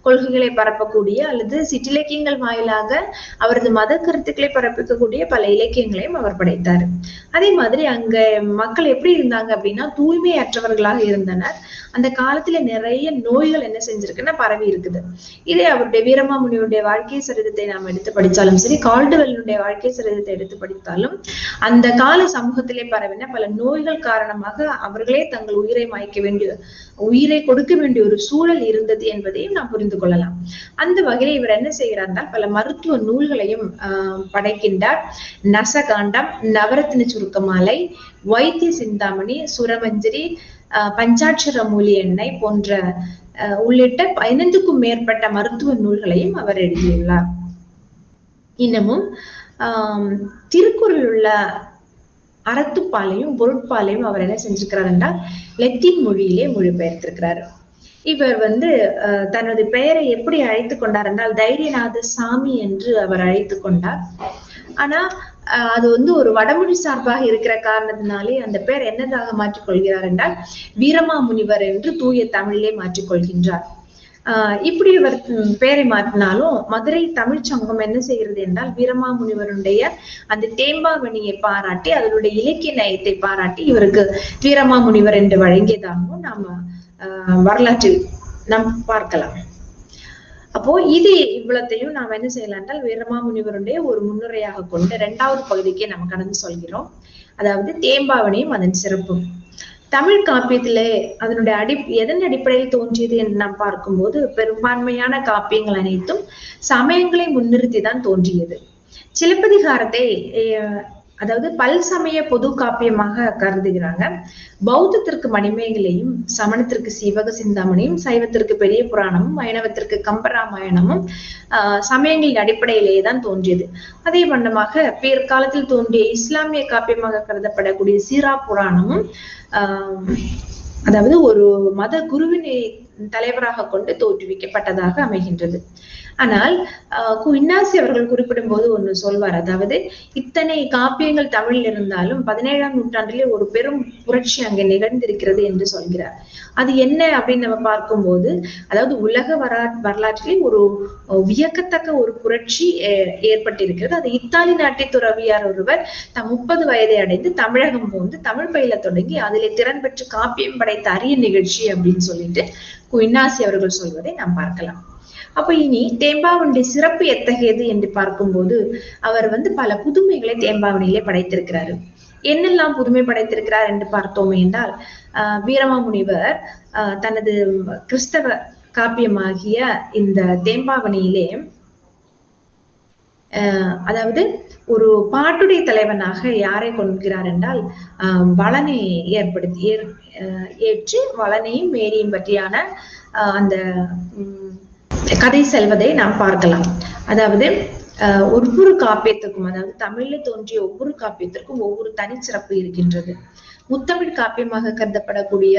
கொள்கைகளை பரப்பக்கூடிய அல்லது சிற்றிலக்கியங்கள் வாயிலாக அவரது மத கருத்துக்களை பரப்பிக்கக்கூடிய பல இலக்கியங்களையும் அவர் படைத்தார். அதே மாதிரி அங்க மக்கள் எப்படி இருந்தாங்க அப்படின்னா தூய்மையற்றவர்களாக இருந்தனர். அந்த காலத்துல நிறைய நோய்கள் என்ன செஞ்சிருக்குன்னா பரவி இருக்குது. இதே அவருடைய வீரமாமுனியுடைய வாழ்க்கை சரிதத்தை நாம் எடுத்து படித்தாலும் சரி, கால்டுவெல்லுடைய வாழ்க்கை சரிதத்தை எடுத்து படித்தாலும் அந்த கால சமூகத்திலே பரவின பல நோய்கள் காரணமாக அவர்களே தங்கள் உயிரை கொடுக்க வேண்டிய ஒரு சூழல் இருந்தது என்பதையும் நாம் புரிந்து கொள்ளலாம். அந்த வகையில் இவர் என்ன செய்கிறார் பல மருத்துவ நூல்களையும் படைக்கின்றார். நசகாண்டம், நவரத்தின சுருக்கமாலை, வைத்திய சிந்தாமணி, சுரமஞ்சரி, பஞ்சாட்சர மூலி எண்ணெய் போன்ற உள்ளிட்ட 15க்கும் மேற்பட்ட மருத்துவ நூல்களையும் அவர் எழுதியுள்ளார். இன்னமும் திருக்குறள் உள்ள அறத்துப்பாலையும் பொருட்பாலையும் அவர் என்ன செஞ்சிருக்கிறார் என்றால் லத்தீன் மொழியிலே மொழிபெயர்த்திருக்கிறார். இவர் தனது பெயரை எப்படி அழைத்து கொண்டார் என்றால் தைரியநாத சாமி என்று அவர் அழைத்து கொண்டார். ஆனா அது ஒரு வடமொழி சார்பாக இருக்கிற காரணத்தினாலே அந்த பெயர் என்னதாக மாற்றிக்கொள்கிறார் என்றால் வீரமாமுனிவர் என்று தூய தமிழிலே மாற்றிக்கொள்கின்றார். இப்படி அவர் பெயரை மாற்றினாலும் மதுரை தமிழ்ச்சங்கம் என்ன செய்கிறது என்றால் வீரமாமுனிவருடைய அந்த தேம்பாவணியை பாராட்டி அதனுடைய இலக்கிய நயத்தை பாராட்டி இவருக்கு வீரமாமுனிவர் என்று வழங்கியதாகவும் நாம வரலாற்றில் நாம் பார்க்கலாம். அப்போ இது இவ்வளத்தையும் நாம் என்ன செய்யலாம் என்றால் வீரமாமுனிவருடைய ஒரு முன்னுரையாக கொண்டு 2வது பகுதிக்கே நம்ம கடந்து சொல்கிறோம். அதாவது தேம்பாவணியும் அதன் சிறப்பும். தமிழ் காப்பியத்திலே அதனுடைய எதன் அடிப்படையில் தோன்றியது என்று நாம் பார்க்கும்போது பெரும்பான்மையான காப்பியங்கள் அனைத்தும் சமயங்களை முன்னிறுத்தி தான் தோன்றியது. சிலப்பதிகாரத்தை அதாவது பல்சமய பொது காப்பியமாக கருதுகிறாங்க. பௌத்தத்திற்கு மணிமேகலையும், சமணத்திற்கு சீவக சிந்தாமணியும், சைவத்திற்கு பெரிய புராணமும், வைணவத்திற்கு கம்பராமாயணமும் சமயங்களின் அடிப்படையிலேயே தான் தோன்றியது. அதே வண்ணமாக பிற்காலத்தில் தோன்றிய இஸ்லாமிய காப்பியமாக கருதப்படக்கூடிய சீரா புராணமும் அதாவது ஒரு மத குருவினை தலைவராக கொண்டு தோற்றுவிக்கப்பட்டதாக அமைகின்றது. ஆனால் இன்னாசி அவர்கள் குறிப்பிடும் போது ஒண்ணு சொல்வார். அதாவது இத்தனை காப்பியங்கள் தமிழில் இருந்தாலும் 17ஆம் நூற்றாண்டிலே ஒரு பெரும் புரட்சி அங்கே நிகழ்ந்திருக்கிறது என்று சொல்கிறார். அது என்ன அப்படின்னு நம்ம பார்க்கும்போது, அதாவது உலக வரலாற்றிலே ஒரு வியக்கத்தக்க ஒரு புரட்சி ஏற்பட்டிருக்கிறது. அது இத்தாலி நாட்டை துறவியார் ஒருவர் தம் 30 வயதை அடைந்து தமிழகம் போந்து தமிழ் பயில தொடங்கி அதிலே திறன் பெற்று காப்பியம் படைத்த அரிய நிகழ்ச்சி அப்படின்னு சொல்லிட்டு இன்னாசி அவர்கள் சொல்வதை நாம் பார்க்கலாம். அப்ப இனி தேம்பாவணியுடைய சிறப்பு எத்தகையது என்று பார்க்கும்போது, அவர் பல புதுமைகளை தேம்பாவணியிலே படைத்திருக்கிறாரு. என்னெல்லாம் புதுமை படைத்திருக்கிறார் என்று பார்த்தோம் என்றால், வீரமாமுனிவர் தனது கிறிஸ்தவ காப்பியமாகிய இந்த தேம்பாவணியிலே அதாவது ஒரு பாட்டுடைய தலைவனாக யாரை கொள்கிறார் என்றால் வளனை ஏற்று வளனையும் மேரியும் பற்றியான அந்த கதை செல்வதை நாம் பார்க்கலாம். அதாவது ஒவ்வொரு காப்பியத்திற்கும், அதாவது தமிழ்ல தோன்றிய ஒவ்வொரு காப்பியத்திற்கும் ஒவ்வொரு தனிச்சிறப்பு இருக்கின்றது. முத்தமிழ் காப்பியமாக கருதப்படக்கூடிய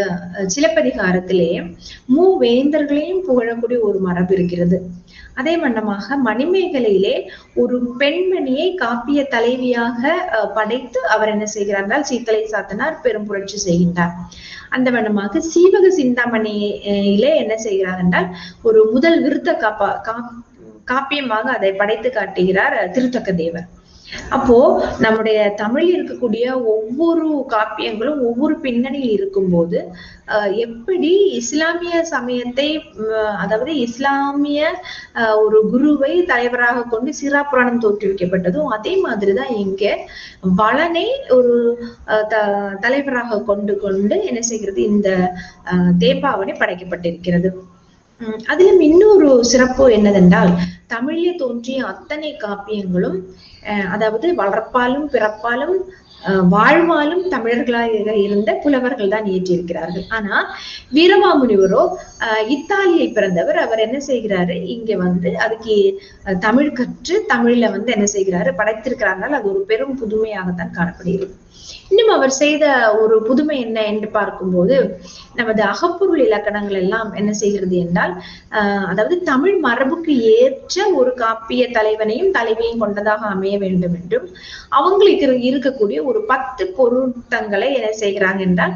சிலப்பதிகாரத்திலே மூவேந்தர்களையும் புகழக்கூடிய ஒரு மரபு இருக்கிறது. அதே வண்ணமாக மணிமேகலையிலே ஒரு பெண்மணியை காப்பிய தலைவியாக படைத்து அவர் என்ன செய்கிறார் என்றால் சீத்தலை சாத்தனார் பெரும் புரட்சி செய்கின்றார். அந்த வண்ணமாக சீவக சிந்தாமணியிலே என்ன செய்கிறார் என்றால் ஒரு முதல் விருத்த காப்பியமாக அதை படைத்து காட்டுகிறார் திருத்தக்க தேவர். அப்போ நம்முடைய தமிழில் இருக்கக்கூடிய ஒவ்வொரு காப்பியங்களும் ஒவ்வொரு பின்னணியில் இருக்கும்போது எப்படி இஸ்லாமிய சமயத்தை, அதாவது இஸ்லாமிய ஒரு குருவை தலைவராக கொண்டு சீரா புராணம் தோற்றுவிக்கப்பட்டதோ அதே மாதிரிதான் இங்க வளனை ஒரு தலைவராக கொண்டு என்ன செய்கிறது, இந்த தேம்பாவணி படைக்கப்பட்டிருக்கிறது. அதிலும் இன்னொரு சிறப்பு என்னதென்றால், தமிழிலே தோன்றிய அத்தனை காப்பியங்களும் அதாவது வளர்ப்பாலும் பிறப்பாலும் வாழ்வாலும் தமிழர்களாக இருந்த புலவர்கள் தான் இயற்றியிருக்கிறார்கள். ஆனா வீரமாமுனிவரோ இத்தாலியை பிறந்தவர். அவர் என்ன செய்கிறாரு, இங்க அதுக்கு தமிழ் கற்று தமிழ்ல என்ன செய்கிறாரு படைத்திருக்கிறார்கள். அது ஒரு பெரும் புதுமையாகத்தான் காணப்படுகிறது. இன்னும் அவர் செய்த ஒரு புதுமை என்ன என்று பார்க்கும்போது, நமது அகப்பொருள் இலக்கணங்கள் எல்லாம் என்ன செய்கிறது என்றால், அதாவது தமிழ் மரபுக்கு ஏற்ற ஒரு காப்பிய தலைவனையும் தலைவியையும் கொண்டதாக அமைய வேண்டும் என்றும், அவங்களுக்கு இருக்கக்கூடிய ஒரு 10 பொருத்தங்களை என்ன செய்கிறாங்க என்றால்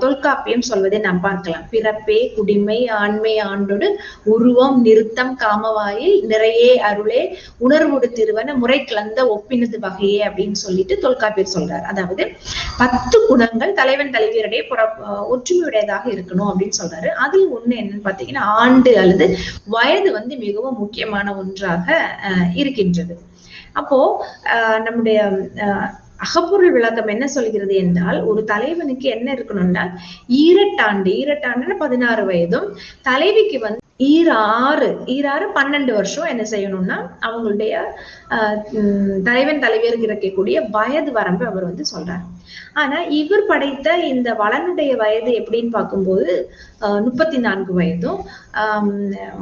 தொல்காப்பியம் சொல்வதை நாம் பார்க்கலாம். பிறப்பே குடிமை ஆண்மை ஆண்டோடு உருவம் நிறுத்தம் காமவாயில் நிறையே அருளே உணர்வோடு திருவன முறை கிளந்த ஒப்பினது வகையே அப்படின்னு சொல்லிட்டு தொல்காப்பியர் சொல்றார். அதாவது 10 குணங்கள் தலைவன் தலைவியருடைய ஒற்றுமையுடையதாக இருக்கணும் அப்படின்னு சொல்றாரு. அதில் ஒண்ணு என்னன்னு பாத்தீங்கன்னா, ஆண்டு அல்லது வயது மிகவும் முக்கியமான ஒன்றாக இருக்கின்றது. அப்போ நம்முடைய அகப்பொருள் விளக்கம் என்ன சொல்கிறது என்றால், ஒரு தலைவனுக்கு என்ன இருக்கணும்னா ஈரட்டாண்டுன்னா 16 வயதும், தலைவிக்கு ஈராறு 12 வருஷம் என்ன செய்யணும்னா அவங்களுடைய தலைவன் தலைவியருக்கு இருக்கக்கூடிய வயது வரம்பு அவர் சொல்றார். ஆனா இவர் படைத்த இந்த வளனுடைய வயது எப்படின்னு பார்க்கும்போது 34 வயதும்,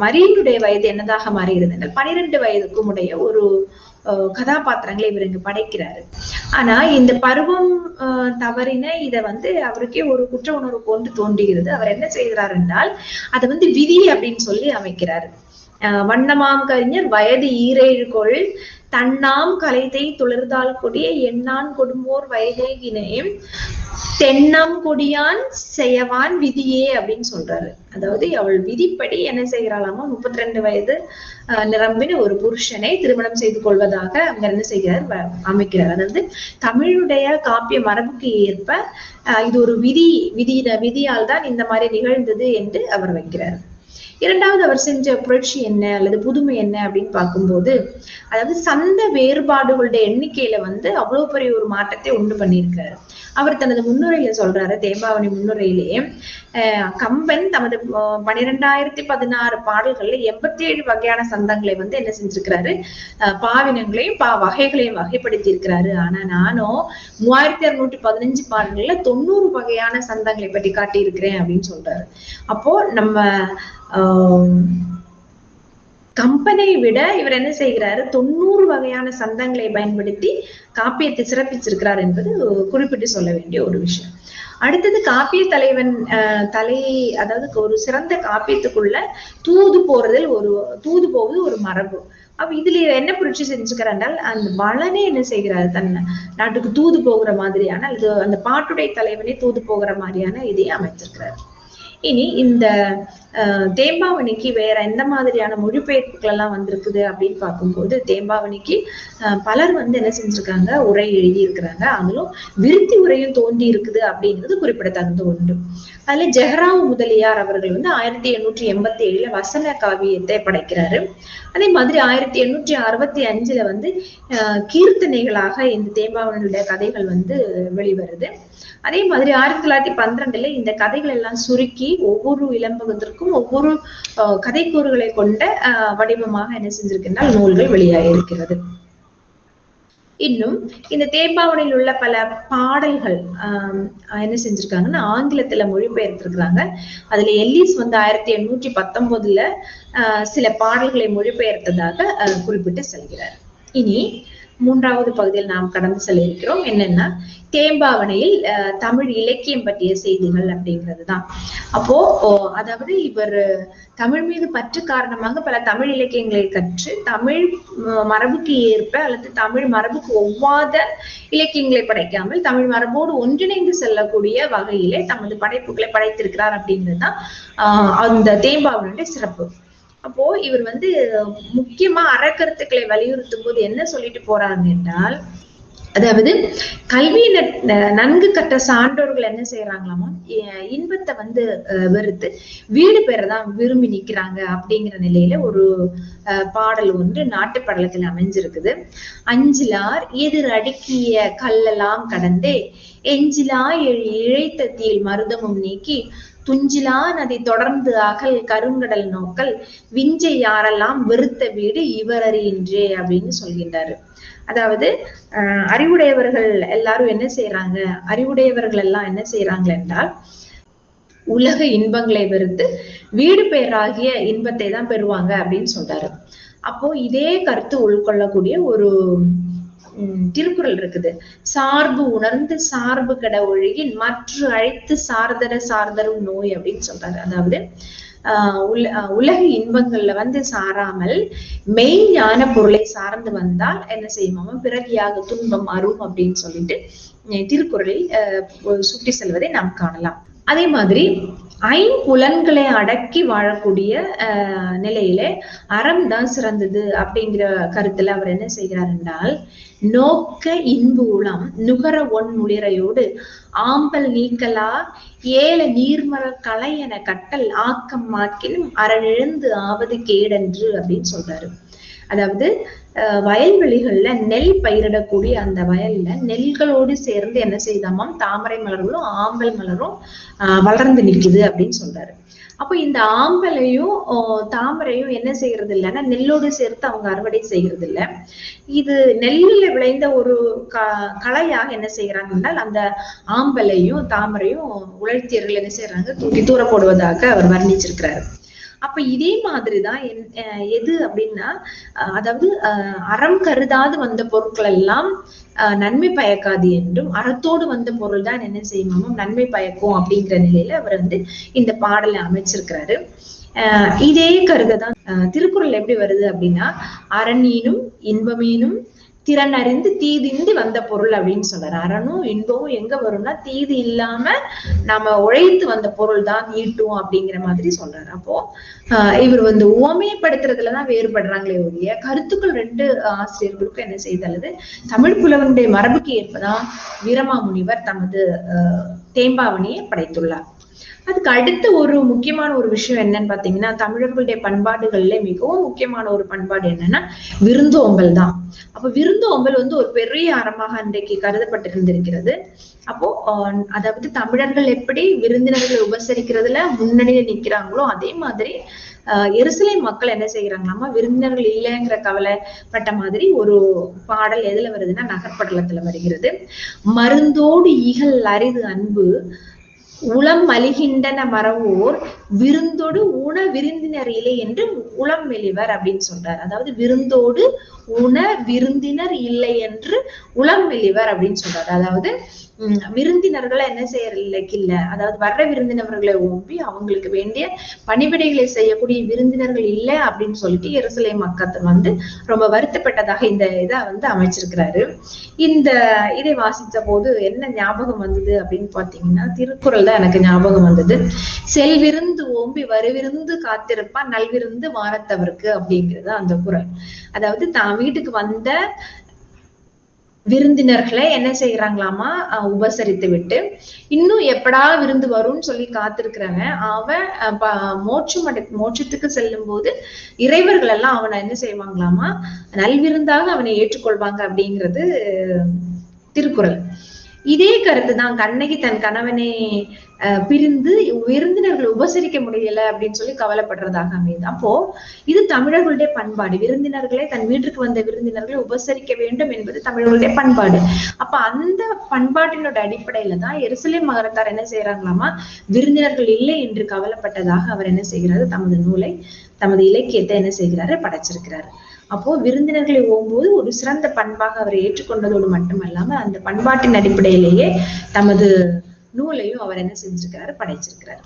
மரியனுடைய வயது என்னதாக மாறுகிறது என்றால் 12 வயதுக்கும் உடைய ஒரு கதாபாத்திரங்களை இவர் இங்கு படைக்கிறாரு. ஆனா இந்த பருவம் தவறின இத அவருக்கே ஒரு குற்ற உணர்வு போன்று தோன்றுகிறது. அவர் என்ன செய்கிறார் என்றால் அதை விதி அப்படின்னு சொல்லி அமைக்கிறாரு. வண்ணமாம் கவிஞர் வயது 7 கொள் தன்னாம் கலைதை துளிர்தாள் கொடிய எண்ணான் கொடுமோர் வைதேகினேம் தென்னாம் கொடியான் செய்யவான் விதியே அப்படின்னு சொல்றாரு. அதாவது அவள் விதிப்படி என்ன செய்கிறாளாமா, 32 வயது நிரம்பின ஒரு புருஷனை திருமணம் செய்து கொள்வதாக அங்க என்ன செய்கிறார், அமைக்கிறார். அதாவது தமிழுடைய காப்பிய மரபுக்கு ஏற்ப இது ஒரு விதியால் தான் இந்த மாதிரி நிகழ்ந்தது என்று அவர் வைக்கிறார். இரண்டாவது அவர் செஞ்ச புரட்சி என்ன அல்லது புதுமை என்ன அப்படின்னு பார்க்கும்போது, அதாவது சந்த வேறுபாடுகளுடைய எண்ணிக்கையில அவ்வளவு பெரிய ஒரு மாற்றத்தை உண்டு பண்ணியிருக்கிறாரு. அவர் தனது முன்னுரையில சொல்றாரு, தேம்பாவணி முன்னுரையிலேயே கம்பன் தமது 12,016 பாடல்கள்ல 87 வகையான சந்தங்களை என்ன செஞ்சிருக்கிறாரு, பாவினங்களையும் வகைகளையும் வகைப்படுத்தி இருக்கிறாரு. ஆனா நானும் 3615 பாடல்கள்ல 90 வகையான சந்தங்களை பற்றி காட்டி இருக்கிறேன் அப்படின்னு சொல்றாரு. அப்போ நம்ம கம்பனை விட இவர் என்ன செய்கிறாரு, 90 வகையான சந்தங்களை பயன்படுத்தி காப்பியத்தை சிறப்பிச்சிருக்கிறார் என்பது குறிப்பிட்டு சொல்ல வேண்டிய ஒரு விஷயம். அடுத்தது காப்பிய தலைவன் அதாவது ஒரு சிறந்த காப்பியத்துக்குள்ள தூது போவது ஒரு மரபு. அப்ப இதுல என்ன புரட்சி செஞ்சுக்கிறாண்டால், அந்த வளனே என்ன செய்கிறாரு, தன் நாட்டுக்கு தூது போகிற மாதிரியான அந்த பாட்டுடை தலைவனே தூது போகிற மாதிரியான இதையே அமைச்சிருக்கிறாரு. இனி இந்த தேம்பாவணிக்கு வேற எந்த மாதிரியான மொழிபெயர்ப்புகள் எல்லாம் வந்திருக்குது அப்படின்னு பார்க்கும்போது, தேம்பாவணிக்கு பலர் என்ன செஞ்சிருக்காங்க, உரை எழுதி இருக்கிறாங்க. அதிலும் விருத்தி உரையும் தோன்றி இருக்குது அப்படிங்கிறது குறிப்பிடத்தகுந்த ஒன்று. அதுல ஜெஹராவ் முதலியார் அவர்கள் 1887 வசன காவியத்தை படைக்கிறாரு. அதே மாதிரி 1865 கீர்த்தனைகளாக இந்த தேம்பாவணியுடைய கதைகள் வெளிவருது. அதே மாதிரி 1912 இந்த கதைகள் எல்லாம் சுருக்கி ஒவ்வொரு இளம்பகத்திற்கும் ஒவ்வொரு கதைக்கூறுகளை கொண்ட வடிவமாக என்ன செஞ்சிருக்கின்றால் நூல்கள் வெளியாக இருக்கிறது. இன்னும் இந்த தேம்பாவணியில் உள்ள பல பாடல்கள் என்ன செஞ்சிருக்காங்கன்னா ஆங்கிலத்துல மொழிபெயர்த்திருக்கிறாங்க. அதுல எல்லிஸ் 1819 சில பாடல்களை மொழிபெயர்த்ததாக குறிப்பிட்டு செல்கிறார். இனி மூன்றாவது பகுதியில் நாம் கடந்து செல்ல இருக்கிறோம். என்னன்னா, தேம்பாவணியில் தமிழ் இலக்கியம் பற்றிய செய்திகள் அப்படிங்கிறதுதான். அப்போ அதாவது இவர் தமிழ் மீது பற்று காரணமாக பல தமிழ் இலக்கியங்களை கற்று தமிழ் மரபுக்கு ஏற்ப அல்லது தமிழ் மரபுக்கு ஒவ்வாத இலக்கியங்களை படைக்காமல் தமிழ் மரபோடு ஒன்றிணைந்து செல்லக்கூடிய வகையிலே தமது படைப்புகளை படைத்திருக்கிறார் அப்படிங்கிறதுதான் அந்த தேம்பாவணியுடைய சிறப்பு. அப்போ இவர் முக்கியமா அறக்கருத்துக்களை வலியுறுத்தும் போது என்ன சொல்லிட்டு போறாங்க என்றால், அதாவது கல்வியில நன்கு கற்ற சான்றோர்கள் என்ன செய்யறாங்களாமா, இன்பத்தை வெறுத்து வீடு பெறதான் விரும்பி நிக்கிறாங்க அப்படிங்கிற நிலையில ஒரு பாடல் ஒன்று நாட்டுப்படலத்தில் அமைஞ்சிருக்குது. அஞ்சிலார் எதிர் அடுக்கிய கல்லெல்லாம் கடந்தே எஞ்சிலா இழைத்த தீல் மருதமும் நீக்கி துஞ்சிலா நதி தொடர்ந்து அகல் கருங்கடல் நோக்கல் விஞ்சை யாரெல்லாம் வெறுத்த வீடு இவரறியின்றே அப்படின்னு சொல்கின்றாரு. அதாவது அறிவுடையவர்கள் எல்லாரும் என்ன செய்யறாங்க, அறிவுடையவர்கள் எல்லாம் என்ன செய்யறாங்க என்றால் உலக இன்பங்களை வெறுத்து வீடு பேராகிய இன்பத்தை தான் பெறுவாங்க அப்படின்னு சொல்றாரு. அப்போ இதே கருத்து உள்கொள்ளக்கூடிய ஒரு திருக்குறள் இருக்குது. சார்பு உணர்ந்து சார்பு கட ஒழுகின் மற்ற அழைத்து சார்தரும் நோய் அப்படின்னு சொல்றாரு. அதாவது உலக இன்பங்கள்ல சாராமல் மெய் ஞான பொருளை சார்ந்து வந்தால் என்ன செய்யுமாம், பிறவியாக துன்பம் அரும் அப்படின்னு சொல்லிட்டு திருக்குறளில் சுட்டி செல்வதை நாம் காணலாம். அதே மாதிரி ஐம்புலன்களை அடக்கி வாழக்கூடிய நிலையில அறம் தான் சிறந்தது அப்படிங்கிற கருத்துல அவர் என்ன செய்கிறார் என்றால், நோக்க இன்பு உளம் நுகர ஒன்முளிரையோடு ஆம்பல் நீக்கலா ஏல நீர்மர கலை என கட்டல் ஆக்கம் மாக்கினும் அறநிழந்து ஆவது கேடன்று அப்படின்னு சொல்றாரு. அதாவது வயல்வெளிகள்ல நெல் பயிரிடக்கூடிய அந்த வயல்ல நெல்களோடு சேர்ந்து என்ன செய்தாமாம், தாமரை மலர்களும் ஆம்பல் மலரும் வளர்ந்து நிக்குது அப்படின்னு சொல்றாரு. அப்போ இந்த ஆம்பலையும் தாமரையும் என்ன செய்யறது இல்லைன்னா நெல்லோடு சேர்த்து அவங்க அறுவடை செய்யறது இல்லை. இது நெல்லில் விளைந்த ஒரு களையாக என்ன செய்யறாங்கன்னா அந்த ஆம்பலையும் தாமரையும் உழைத்தியர்கள் என்ன செய்யறாங்க, தூக்கி தூர போடுவதாக அவர் வர்ணிச்சிருக்கிறாரு. அப்ப இதே மாதிரிதான் எது அப்படின்னா, அதாவது அறம் கருதாது வந்த பொருட்கள் எல்லாம் நன்மை பயக்காது என்றும் அறத்தோடு வந்த பொருள் தான் என்ன செய்யுமோ நன்மை பயக்கும் அப்படிங்கிற நிலையில அவர் இந்த பாடலை அமைச்சிருக்கிறாரு. இதே கருதைதான் திருக்குறள் எப்படி வருது அப்படின்னா, அரணினும் இன்பமீனும் திறன் அறிந்து தீதின்றி வந்த பொருள் அப்படின்னு சொல்றாரு. அரணும் இன்பமும் எங்க வரும்னா தீது இல்லாம நம்ம உழைத்து வந்த பொருள் தான் ஈட்டும் அப்படிங்கிற மாதிரி சொல்றாரு. அப்போ இவர் உவமையப்படுத்துறதுலதான் வேறுபடுறாங்களே ஒழிய கருத்துக்கள் ரெண்டு ஆசிரியர்களுக்கும் என்ன செய்தல்லது தமிழ் புலவனுடைய மரபுக்கு ஏற்பதான் வீரமாமுனிவர் தமது தேம்பாவணியை படைத்துள்ளார். அதுக்கு அடுத்த ஒரு முக்கியமான ஒரு விஷயம் என்னன்னு பாத்தீங்கன்னா, தமிழர்களுடைய பண்பாடுகள்ல மிகவும் முக்கியமான ஒரு பண்பாடு என்னன்னா விருந்தோம்பல் தான். அப்ப விருந்தோம்பல் ஒரு பெரிய அறமாக அன்றைக்கு கருதப்பட்டிருந்திருக்கிறது. அப்போ அதாவது தமிழர்கள் எப்படி விருந்தினர்களை உபசரிக்கிறதுல முன்னணியில நிக்கிறாங்களோ அதே மாதிரி எருசலேம் மக்கள் என்ன செய்யறாங்களாமா, விருந்தினர்கள் இல்லைங்கிற கவலைப்பட்ட மாதிரி ஒரு பாடல் எதுல வருதுன்னா நகர்படலத்துல வருகிறது. மருந்தோடு ஈகல் அரிது அன்பு உளம் மலிகின்றன மறவோர் விருந்தோடு உண விருந்தினர் இல்லை என்று உளம் மெலிவர் அப்படின்னு சொல்றாரு. அதாவது விருந்தோடு உண விருந்தினர் இல்லை என்று உளம் மெலிவர் அப்படின்னு சொல்றாரு. அதாவது விருந்தினர்களை என்ன செய்யறதுல, அதாவது வர்ற விருந்தினர்களை ஓம்பி அவங்களுக்கு வேண்டிய பணிவிடைகளை செய்யக்கூடிய விருந்தினர்கள் இல்லை அப்படின்னு சொல்லிட்டு எருசலேம் மக்கள் ரொம்ப வருத்தப்பட்டதாக இந்த இதை அமைச்சிருக்கிறாரு. இதை வாசித்த போது என்ன ஞாபகம் வந்தது அப்படின்னு பாத்தீங்கன்னா, திருக்குறள் தான் எனக்கு ஞாபகம் வந்தது. செல்விருந்து ஓம்பி வருவிருந்து காத்திருப்பான் நல்விருந்து வாரத்தவருக்கு அப்படிங்கிறது அந்த குறள். அதாவது தான் வீட்டுக்கு வந்த விருந்தினர்களை என்ன செய்யறாங்களாமா, உபசரித்து விட்டு இன்னும் எப்படா விருந்து வரும்னு சொல்லி காத்திருக்கிறவன் அவன் மோட்சத்துக்கு செல்லும் போது இறைவர்கள் எல்லாம் அவனை என்ன செய்வாங்களாமா, நல்விருந்தாக அவனை ஏற்றுக்கொள்வாங்க அப்படிங்கிறது திருக்குறள். இதே கருத்து தான் கண்ணகி தன் கணவனை பிரிந்து விருந்தினர்களை உபசரிக்க முடியல அப்படின்னு சொல்லி கவலைப்படுறதாக அமையுது. அப்போ இது தமிழர்களுடைய பண்பாடு. விருந்தினர்களை தன் வீட்டுக்கு வந்த விருந்தினர்களை உபசரிக்க வேண்டும் என்பது தமிழர்களுடைய பண்பாடு. அப்ப அந்த பண்பாட்டினோட அடிப்படையில தான் எருசலேம் மகரத்தார் என்ன செய்யறாங்களாமா, விருந்தினர்கள் இல்லை என்று கவலைப்பட்டதாக அவர் என்ன செய்கிறாரு, தமது இலக்கியத்தை என்ன செய்கிறாரு, படைச்சிருக்கிறாரு. அப்போ விருந்தினர்களை ஓங்கும்போது ஒரு சிறந்த பண்பாக அவரை ஏற்றுக்கொண்டதோடு மட்டுமல்லாம அந்த பண்பாட்டின் அடிப்படையிலேயே தமது நூலையும் அவர் என்ன செஞ்சிருக்கிறாரு, படைச்சிருக்கிறாரு.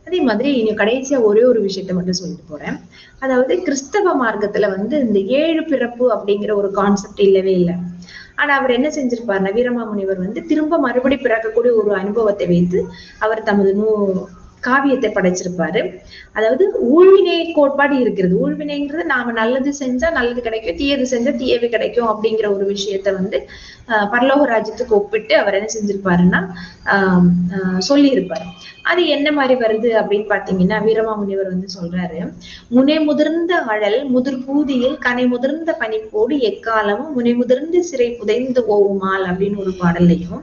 அதே மாதிரி இனி கடைசியா ஒரே ஒரு விஷயத்த மட்டும் சொல்லிட்டு போறேன். அதாவது கிறிஸ்தவ மார்க்கத்துல இந்த 7 பிறப்பு அப்படிங்கிற ஒரு கான்செப்ட் இல்லவே இல்லை. ஆனா அவர் என்ன செஞ்சிருப்பாருன்னா, வீரமாமுனிவர் திரும்ப மறுபடி பிறக்கக்கூடிய ஒரு அனுபவத்தை வைத்து அவர் தமது காவியத்தை படைச்சிருப்பாரு. அதாவது ஊழ்வினை கோட்பாடு இருக்கிறது. ஊழ்வினைங்கிறது நாம நல்லது செஞ்சா நல்லது கிடைக்கும், தீயது செஞ்சா தீயது கிடைக்கும் அப்படிங்கிற ஒரு விஷயத்த பரலோக ராஜ்யத்துக்கு ஒப்பிட்டு அவர் என்ன செஞ்சிருப்பாருன்னா சொல்லி இருப்பாரு. அது என்ன மாதிரி வருது அப்படின்னு பாத்தீங்கன்னா, வீரமாமுனிவர் சொல்றாரு, முனை முதிர்ந்த அழல் முதிர் பூதியில் கனை முதிர்ந்த பனிப்போடு எக்காலமும் முனை முதிர்ந்து சிறை புதைந்து ஓவுமால் அப்படின்னு ஒரு பாடலையும்,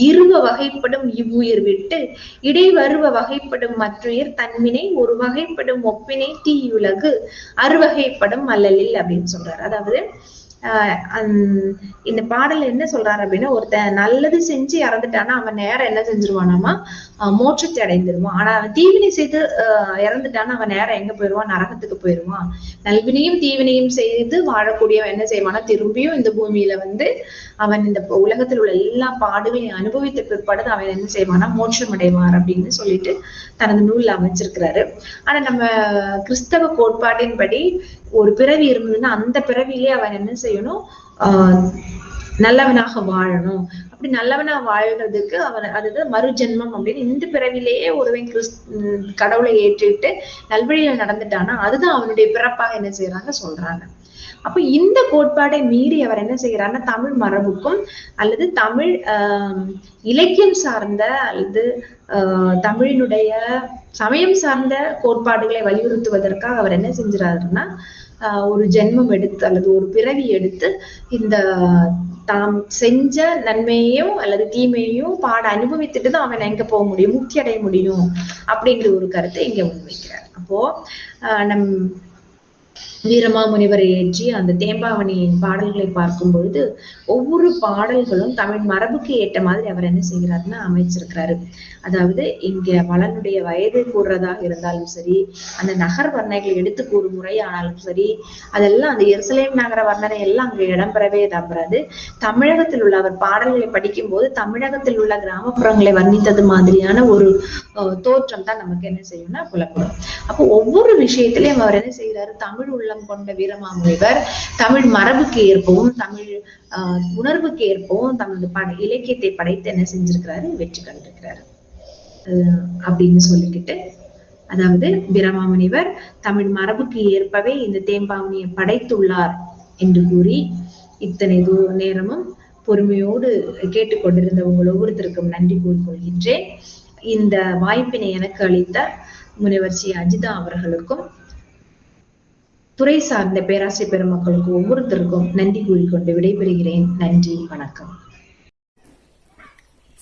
இருவ வகைப்படும் இவ்வுயிர் விட்டு இடை வருவ வகைப்படும் மற்றுயிர் தன்வினை ஒரு வகைப்படும் ஒப்பினை தீயுலகு அறுவகைப்படும் அல்லலில் அப்படின்னு சொல்றாரு. அதாவது இந்த பாடல் என்ன சொல்றாரு அப்படின்னா, ஒருத்தன் நல்லது செஞ்சு இறந்துட்டானா அவன் நேரம் என்ன செஞ்சிருவானாமா, மோட்சத்தை அடைந்துருவான். ஆனா அவன் தீவினை செய்து இறந்துட்டானா அவன் நேரம் எங்க போயிடுவான், நரகத்துக்கு போயிடுவான். நல்வினையும் தீவினையும் செய்து வாழக்கூடியவன் என்ன செய்வானா, திரும்பியும் இந்த பூமியில அவன் இந்த உலகத்தில் உள்ள எல்லா பாடுகளையும் அனுபவித்த பிற்பாடு அவன் என்ன செய்வானா, மோட்சம் அடைவார் அப்படின்னு சொல்லிட்டு தனது நூல்ல அமைச்சிருக்கிறாரு. ஆனா நம்ம கிறிஸ்தவ கோட்பாட்டின்படி ஒரு பிறவி இருந்ததுன்னா அந்த பிறவியிலே அவன் என்ன செய்யணும், நல்லவனாக வாழணும். அப்படி நல்லவனா வாழ்றதுக்கு அவன் அதுதான் மறுஜென்மம் அப்படின்னு இந்த பிறவிலேயே ஒருவன் கடவுளை ஏற்றிட்டு நல்வழியில நடந்துட்டானா அதுதான் அவனுடைய பிறப்பாக என்ன செய்யறாங்க சொல்றாங்க. அப்ப இந்த கோட்பாடை மீறி அவர் என்ன செய்யறாருன்னா, தமிழ் மரபுக்கும் அல்லது தமிழ் இலக்கியம் சார்ந்த அல்லது தமிழினுடைய சமயம் சார்ந்த கோட்பாடுகளை வலியுறுத்துவதற்காக அவர் என்ன செஞ்சாருன்னா, ஒரு ஜென்மம் எடுத்து அல்லது ஒரு பிறவி எடுத்து இந்த தாம் செஞ்ச நன்மையையும் அல்லது தீமையையும் பாட அனுபவித்துட்டு தான் அவன் எங்க போக முடியும், முக்தி அடைய முடியும் அப்படிங்கிற ஒரு கருத்தை இங்க முன்வைக்கிறார். அப்போ வீரமாமுனிவரை ஏற்றி அந்த தேம்பாவணியின் பாடல்களை பார்க்கும் பொழுது ஒவ்வொரு பாடல்களும் தமிழ் மரபுக்கு ஏற்ற மாதிரி அவர் என்ன செய்கிறாருன்னா அமைச்சிருக்கிறாரு. அதாவது இங்க வளனுடைய வயது கூறுறதாக இருந்தாலும் சரி, அந்த நகர் வர்ணனைகள் எடுத்து கூறும் முறையானாலும் சரி, அதெல்லாம் அந்த எருசலேம் நகர வர்ணனை எல்லாம் அங்க இடம்பெறவே இடம்பெறாது. தமிழகத்தில் உள்ள அவர் பாடல்களை படிக்கும் போது தமிழகத்தில் உள்ள கிராமப்புறங்களை வர்ணித்தது மாதிரியான ஒரு தோற்றம் தான் நமக்கு என்ன செய்யும்னா புலப்படும். அப்போ ஒவ்வொரு விஷயத்திலையும் அவர் என்ன செய்கிறாரு, தமிழ் உள்ளம் கொண்ட வீரமாமுனிவர் தமிழ் மரபுக்கு ஏற்பவும் தமிழ் உணர்வுக்கு ஏற்பவும் தமது இலக்கியத்தை படைத்து என்ன செஞ்சிருக்கிறாரு, வெற்றி கண்டிருக்கிறாரு அப்படின்னு சொல்லிக்கிட்டு, அதாவது வீரமாமுனிவர் தமிழ் மரபுக்கு ஏற்பவே இந்த தேம்பாவணியை படைத்துள்ளார் என்று கூறி, இத்தனை நேரமும் பொறுமையோடு கேட்டுக்கொண்டிருந்த உங்கள் ஒவ்வொருத்தருக்கும் நன்றி கூறிக்கொள்கின்றேன். இந்த வாய்ப்பினை எனக்கு அளித்த முனைவர் சி அஜிதா அவர்களுக்கும் துறை சார்ந்த பேராசிரியர் பெருமக்களுக்கும் ஒவ்வொருத்தருக்கும் நன்றி கூறிக்கொண்டு விடைபெறுகிறேன். நன்றி, வணக்கம்.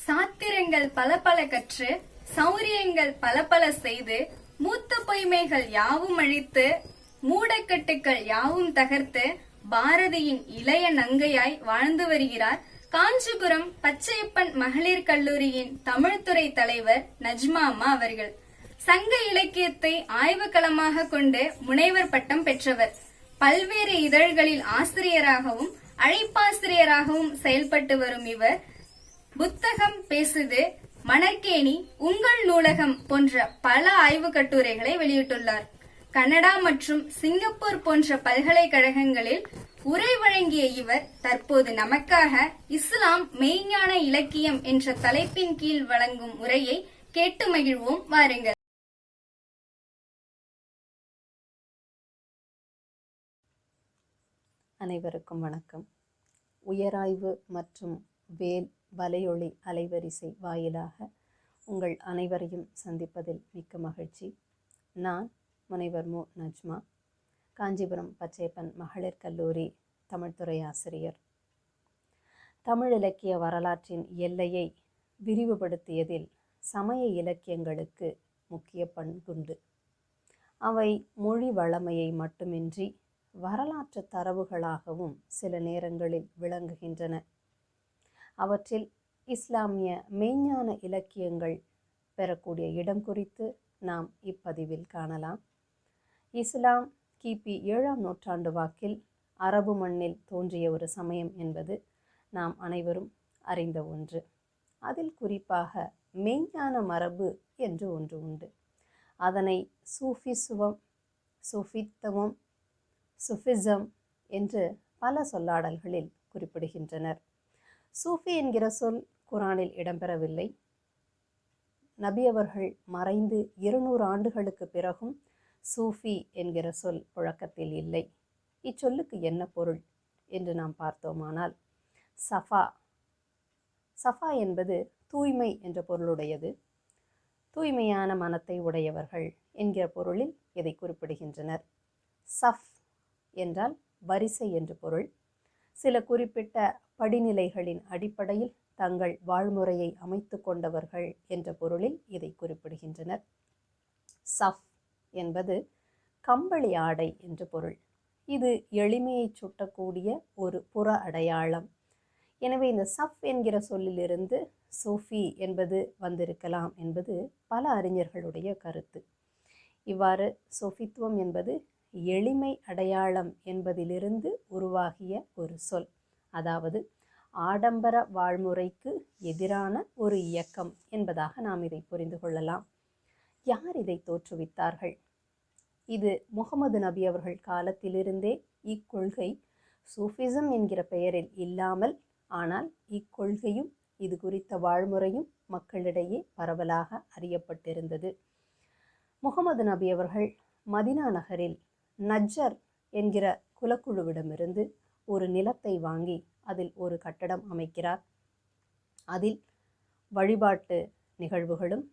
சாத்திரங்கள் பல பல கற்று சௌரியங்கள் பல பல செய்து மூத்த பொய்மைகள் யாவும் அழித்து மூடக்கட்டுக்கள் யாவும் தகர்த்து பாரதியின் இளைய நங்கையாய் வாழ்ந்து வருகிறார் காஞ்சிபுரம் பச்சையப்பன் மகளிர் கல்லூரியின் தமிழ்துறை தலைவர் நஜ்மா அம்மா அவர்கள். சங்க இலக்கியத்தை ஆய்வுக்களமாக கொண்டு முனைவர் பட்டம் பெற்றவர். பல்வேறு இதழ்களில் ஆசிரியராகவும் அழைப்பாசிரியராகவும் செயல்பட்டு வரும் இவர் புத்தகம் பேசுது, மணற்கேணி, உங்கள் நூலகம் போன்ற பல ஆய்வு கட்டுரைகளை வெளியிட்டுள்ளார். கனடா மற்றும் சிங்கப்பூர் போன்ற பல்கலைக்கழகங்களில் உரை வழங்கிய இவர் தற்போது நமக்காக இஸ்லாம் மெய்ஞான இலக்கியம் என்ற தலைப்பின் கீழ் வழங்கும் உரையை கேட்டு மகிழ்வோம், வாருங்கள். அனைவருக்கும் வணக்கம். உயராய்வு மற்றும் வேல் வலையொலி அலைவரிசை வாயிலாக உங்கள் அனைவரையும் சந்திப்பதில் மிக்க மகிழ்ச்சி. நான் முனைவர் மு. நஜ்மா, காஞ்சிபுரம் பச்சையப்பன் மகளிர் கல்லூரி தமிழ்துறை ஆசிரியர். தமிழ் இலக்கிய வரலாற்றின் எல்லையை விரிவுபடுத்தியதில் சமய இலக்கியங்களுக்கு முக்கிய பங்குண்டு. அவை மொழி வளமையை மட்டுமின்றி வரலாற்று தரவுகளாகவும் சில நேரங்களில் விளங்குகின்றன. அவற்றில் இஸ்லாமிய மெய்ஞான இலக்கியங்கள் பெறக்கூடிய இடம் குறித்து நாம் இப்பதிவில் காணலாம். இஸ்லாம் கிபி 7ஆம் நூற்றாண்டு வாக்கில் அரபு மண்ணில் தோன்றிய ஒரு சமயம் என்பது நாம் அனைவரும் அறிந்த ஒன்று. அதில் குறிப்பாக மெய்ஞான மரபு என்று ஒன்று உண்டு. அதனை சூஃபிசுவம், சூஃபித்தவம், சுஃபிசம் என்று பல சொல்லாடல்களில் குறிப்பிடுகின்றனர். சூஃபி என்கிற சொல் குரானில் இடம்பெறவில்லை. நபி அவர்கள் மறைந்து 200 ஆண்டுகளுக்கு பிறகும் சூஃபி என்கிற சொல் புழக்கத்தில் இல்லை. இச்சொல்லுக்கு என்ன பொருள் என்று நாம் பார்த்தோமானால், சஃபா என்பது தூய்மை என்ற பொருளுடையது. தூய்மையான மனத்தை உடையவர்கள் என்கிற பொருளில் இதை குறிப்பிடுகின்றனர். சஃப் என்றால் வரிசை என்று பொருள். சில குறிப்பிட்ட படிநிலைகளின் அடிப்படையில் தங்கள் வாழ்முறையை அமைத்து கொண்டவர்கள் என்ற பொருளில் இதை குறிப்பிடுகின்றனர். சஃப் என்பது கம்பளி ஆடை என்று பொருள். இது எளிமையை சுட்டக்கூடிய ஒரு புற அடையாளம். எனவே இந்த சஃப் என்கிற சொல்லிலிருந்து சூஃபி என்பது வந்திருக்கலாம் என்பது பல அறிஞர்களுடைய கருத்து. இவ்வாறு சூஃபித்துவம் என்பது எளிமை அடையாளம் என்பதிலிருந்து உருவாகிய ஒரு சொல். அதாவது ஆடம்பர வாழ்முறைக்கு எதிரான ஒரு இயக்கம் என்பதாக நாம் இதை புரிந்து கொள்ளலாம். யார் இதை தோற்றுவித்தார்கள்? இது முகமது நபி அவர்கள் காலத்திலிருந்தே இக்கொள்கை சூஃபிசம் என்கிற பெயரில் இல்லாமல், ஆனால் இக்கொள்கையும் இது குறித்த வாழ்முறையும் மக்களிடையே பரவலாக அறியப்பட்டிருந்தது. முகமது நபி அவர்கள் மதினா நகரில் நஜ்ஜர் என்கிற குலக்குழுவிடமிருந்து ஒரு நிலத்தை வாங்கி அதில் ஒரு கட்டடம் அமைக்கிறார். அதில் வழிபாட்டு நிகழ்வுகளும்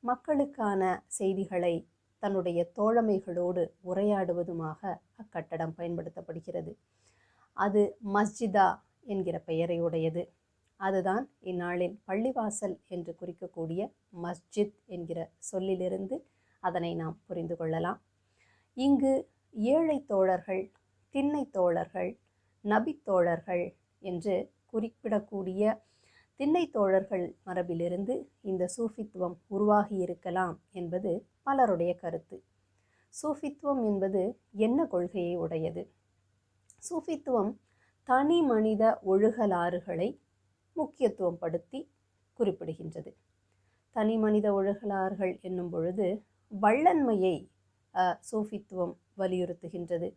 மக்களுக்கான செய்திகளை தன்னுடைய தோழமைகளோடு உரையாடுவதுமாக அக்கட்டடம் பயன்படுத்தப்படுகிறது. அது மஸ்ஜிதா என்கிற பெயரை உடையது. அதுதான் இந்நாளில் பள்ளிவாசல் என்று குறிக்கக்கூடிய மஸ்ஜித் என்கிற சொல்லிலிருந்து அதனை நாம் புரிந்து கொள்ளலாம். இங்கு ஏழை தோழர்கள், திண்ணை தோழர்கள், நபித்தோழர்கள் என்று குறிப்பிடக்கூடிய திண்ணை தோழர்கள் மரபிலிருந்து இந்த சூஃபித்துவம் உருவாகி இருக்கலாம் என்பது பலருடைய கருத்து. சூஃபித்துவம் என்பது என்ன கொள்கையை உடையது? சூஃபித்துவம் தனி மனித ஒழுகலாறுகளை முக்கியத்துவம் படுத்தி குறிப்பிடுகின்றது. தனி மனித ஒழுகலாறுகள் என்னும் பொழுது வள்ளன்மையை சூஃபித்துவம் வலியுறுத்துகின்றது.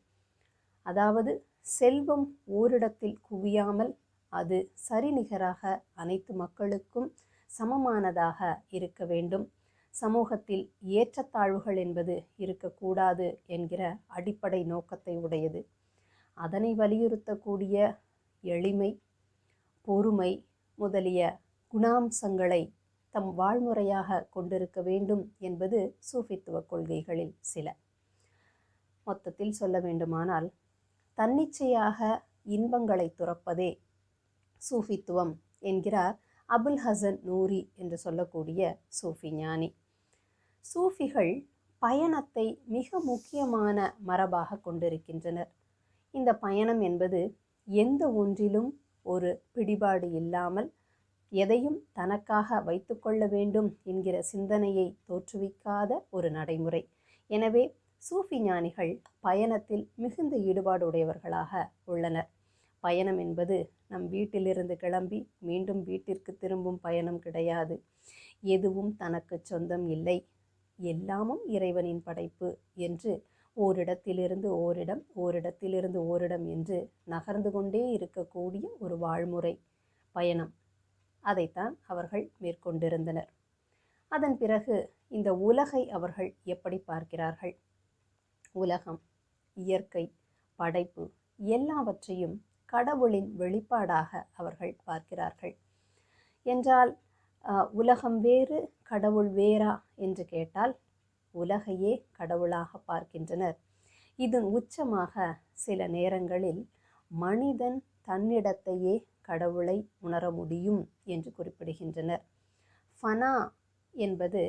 அதாவது செல்வம் ஓரிடத்தில் குவியாமல் அது சரிநிகராக அனைத்து மக்களுக்கும் சமமானதாக இருக்க வேண்டும், சமூகத்தில் ஏற்றத்தாழ்வுகள் என்பது இருக்கக்கூடாது என்கிற அடிப்படை நோக்கத்தை உடையது. அதனை வலியுறுத்தக்கூடிய எளிமை, பொறுமை முதலிய குணாம்சங்களை தம் வாழ்முறையாக கொண்டிருக்க வேண்டும் என்பது சூஃபித்துவ கொள்கைகளில் சில. மொத்தத்தில் சொல்ல வேண்டுமானால் தன்னிச்சையாக இன்பங்களை துறப்பதே சூஃபித்துவம் என்கிறார் அபுல் ஹசன் நூரி என்று சொல்லக்கூடிய சூஃபி ஞானி. சூஃபிகள் பயணத்தை மிக முக்கியமான மரபாக கொண்டிருக்கின்றனர். இந்த பயணம் என்பது எந்த ஒன்றிலும் ஒரு பிடிபாடு இல்லாமல் எதையும் தனக்காக வைத்துக்கொள்ள வேண்டும் என்கிற சிந்தனையை தோற்றுவிக்காத ஒரு நடைமுறை. எனவே சூஃபி ஞானிகள் பயணத்தில் மிகுந்த ஈடுபாடு உடையவர்களாக உள்ளனர். பயணம் என்பது நம் வீட்டிலிருந்து கிளம்பி மீண்டும் வீட்டிற்கு திரும்பும் பயணம் கிடையாது. எதுவும் தனக்கு சொந்தம் இல்லை, எல்லாமும் இறைவனின் படைப்பு என்று ஓரிடத்திலிருந்து ஓரிடம், ஓரிடத்திலிருந்து ஓரிடம் என்று நகர்ந்து கொண்டே இருக்கக்கூடிய ஒரு வாழ்முறை பயணம். அதைத்தான் அவர்கள் மேற்கொண்டிருந்தனர். அதன் பிறகு இந்த உலகை அவர்கள் எப்படி பார்க்கிறார்கள்? உலகம், இயற்கை, படைப்பு எல்லாவற்றையும் கடவுளின் வெளிப்பாடாக அவர்கள் பார்க்கிறார்கள். என்றால் உலகம் வேறு கடவுள் வேறா என்று கேட்டால் உலகையே கடவுளாக பார்க்கின்றனர். இதன் உச்சமாக சில நேரங்களில் மனிதன் தன்னிடத்தையே கடவுளை உணர முடியும் என்று குறிப்பிடுகின்றனர். ஃபனா என்பது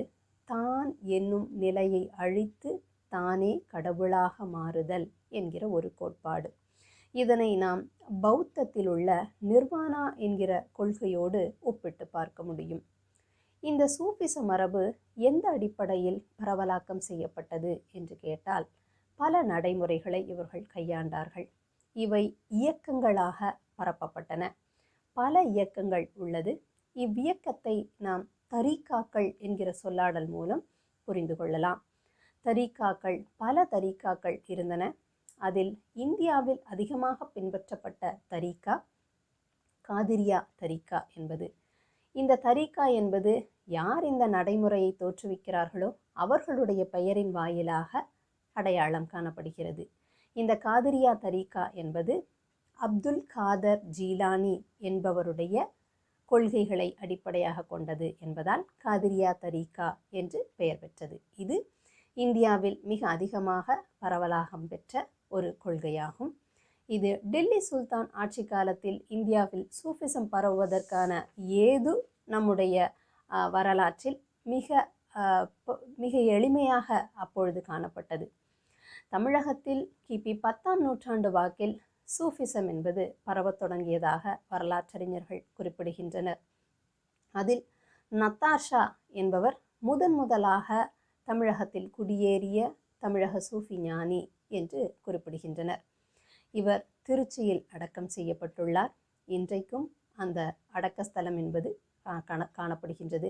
தான் என்னும் நிலையை அழித்து தானே கடவுளாக மாறுதல் என்கிற ஒரு கோட்பாடு. இதனை நாம் பௌத்தத்தில் உள்ள நிர்வாணா என்கிற கொள்கையோடு ஒப்பிட்டு பார்க்க முடியும். இந்த சூஃபிச மரபு எந்த அடிப்படையில் பரவலாக்கம் செய்யப்பட்டது என்று கேட்டால் பல நடைமுறைகளை இவர்கள் கையாண்டார்கள். இவை இயக்கங்களாக பரப்பப்பட்டன. பல இயக்கங்கள் உள்ளது. இவ்வியக்கத்தை நாம் தரீக்காக்கள் என்கிற சொல்லாடல் மூலம் புரிந்து கொள்ளலாம். தரீக்காக்கள், பல தரீக்காக்கள் இருந்தன. அதில் இந்தியாவில் அதிகமாக பின்பற்றப்பட்ட தரீக்கா காதிரியா தரீக்கா என்பது. இந்த தரீக்கா என்பது யார் இந்த நடைமுறையை தோற்றுவிக்கிறார்களோ அவர்களுடைய பெயரின் வாயிலாக அடையாளம் காணப்படுகிறது. இந்த காதிரியா தரீக்கா என்பது அப்துல் காதர் ஜீலானி என்பவருடைய கொள்கைகளை அடிப்படையாக கொண்டது என்பதால் காதிரியா தரீக்கா என்று பெயர் பெற்றது. இது இந்தியாவில் மிக அதிகமாக பரவலாகம் பெற்ற ஒரு கொள்கையாகும். இது டெல்லி சுல்தான் ஆட்சி காலத்தில் இந்தியாவில் சூஃபிசம் பரவுவதற்கான ஏது நம்முடைய வரலாற்றில் மிக எளிமையாக அப்பொழுது காணப்பட்டது. தமிழகத்தில் கிபி 10ஆம் நூற்றாண்டு வாக்கில் சூஃபிசம் என்பது பரவத் தொடங்கியதாக வரலாற்றறிஞர்கள் குறிப்பிடுகின்றனர். அதில் நத்தாஷா என்பவர் முதலாக தமிழகத்தில் குடியேறிய தமிழக சூஃபி ஞானி என்று குறிப்பிடுகின்றனர். இவர் திருச்சியில் அடக்கம் செய்யப்பட்டுள்ளார். இன்றைக்கும் அந்த அடக்கஸ்தலம் என்பது காணப்படுகின்றது.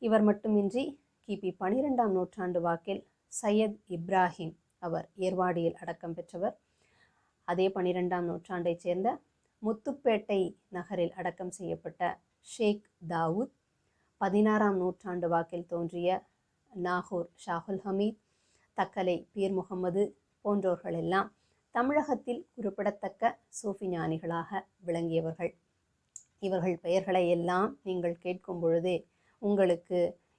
இவர் மட்டுமின்றி கிபி 12ஆம் நூற்றாண்டு வாக்கில் சையத் இப்ராஹிம், அவர் ஏர்வாடியில் அடக்கம் பெற்றவர். அதே 12ஆம் நூற்றாண்டைச் சேர்ந்த முத்துப்பேட்டை நகரில் அடக்கம் செய்யப்பட்ட ஷேக் தாவூத், 16ஆம் நூற்றாண்டு வாக்கில் தோன்றிய நாகூர் ஷாஹுல் ஹமீத், தக்கலை பீர் முகமது போன்றோர்களெல்லாம் தமிழகத்தில் குறிப்பிடத்தக்க சூஃபி ஞானிகளாக விளங்கியவர்கள். இவர்கள் பெயர்களை எல்லாம் நீங்கள் கேட்கும் பொழுதே உங்களுக்கு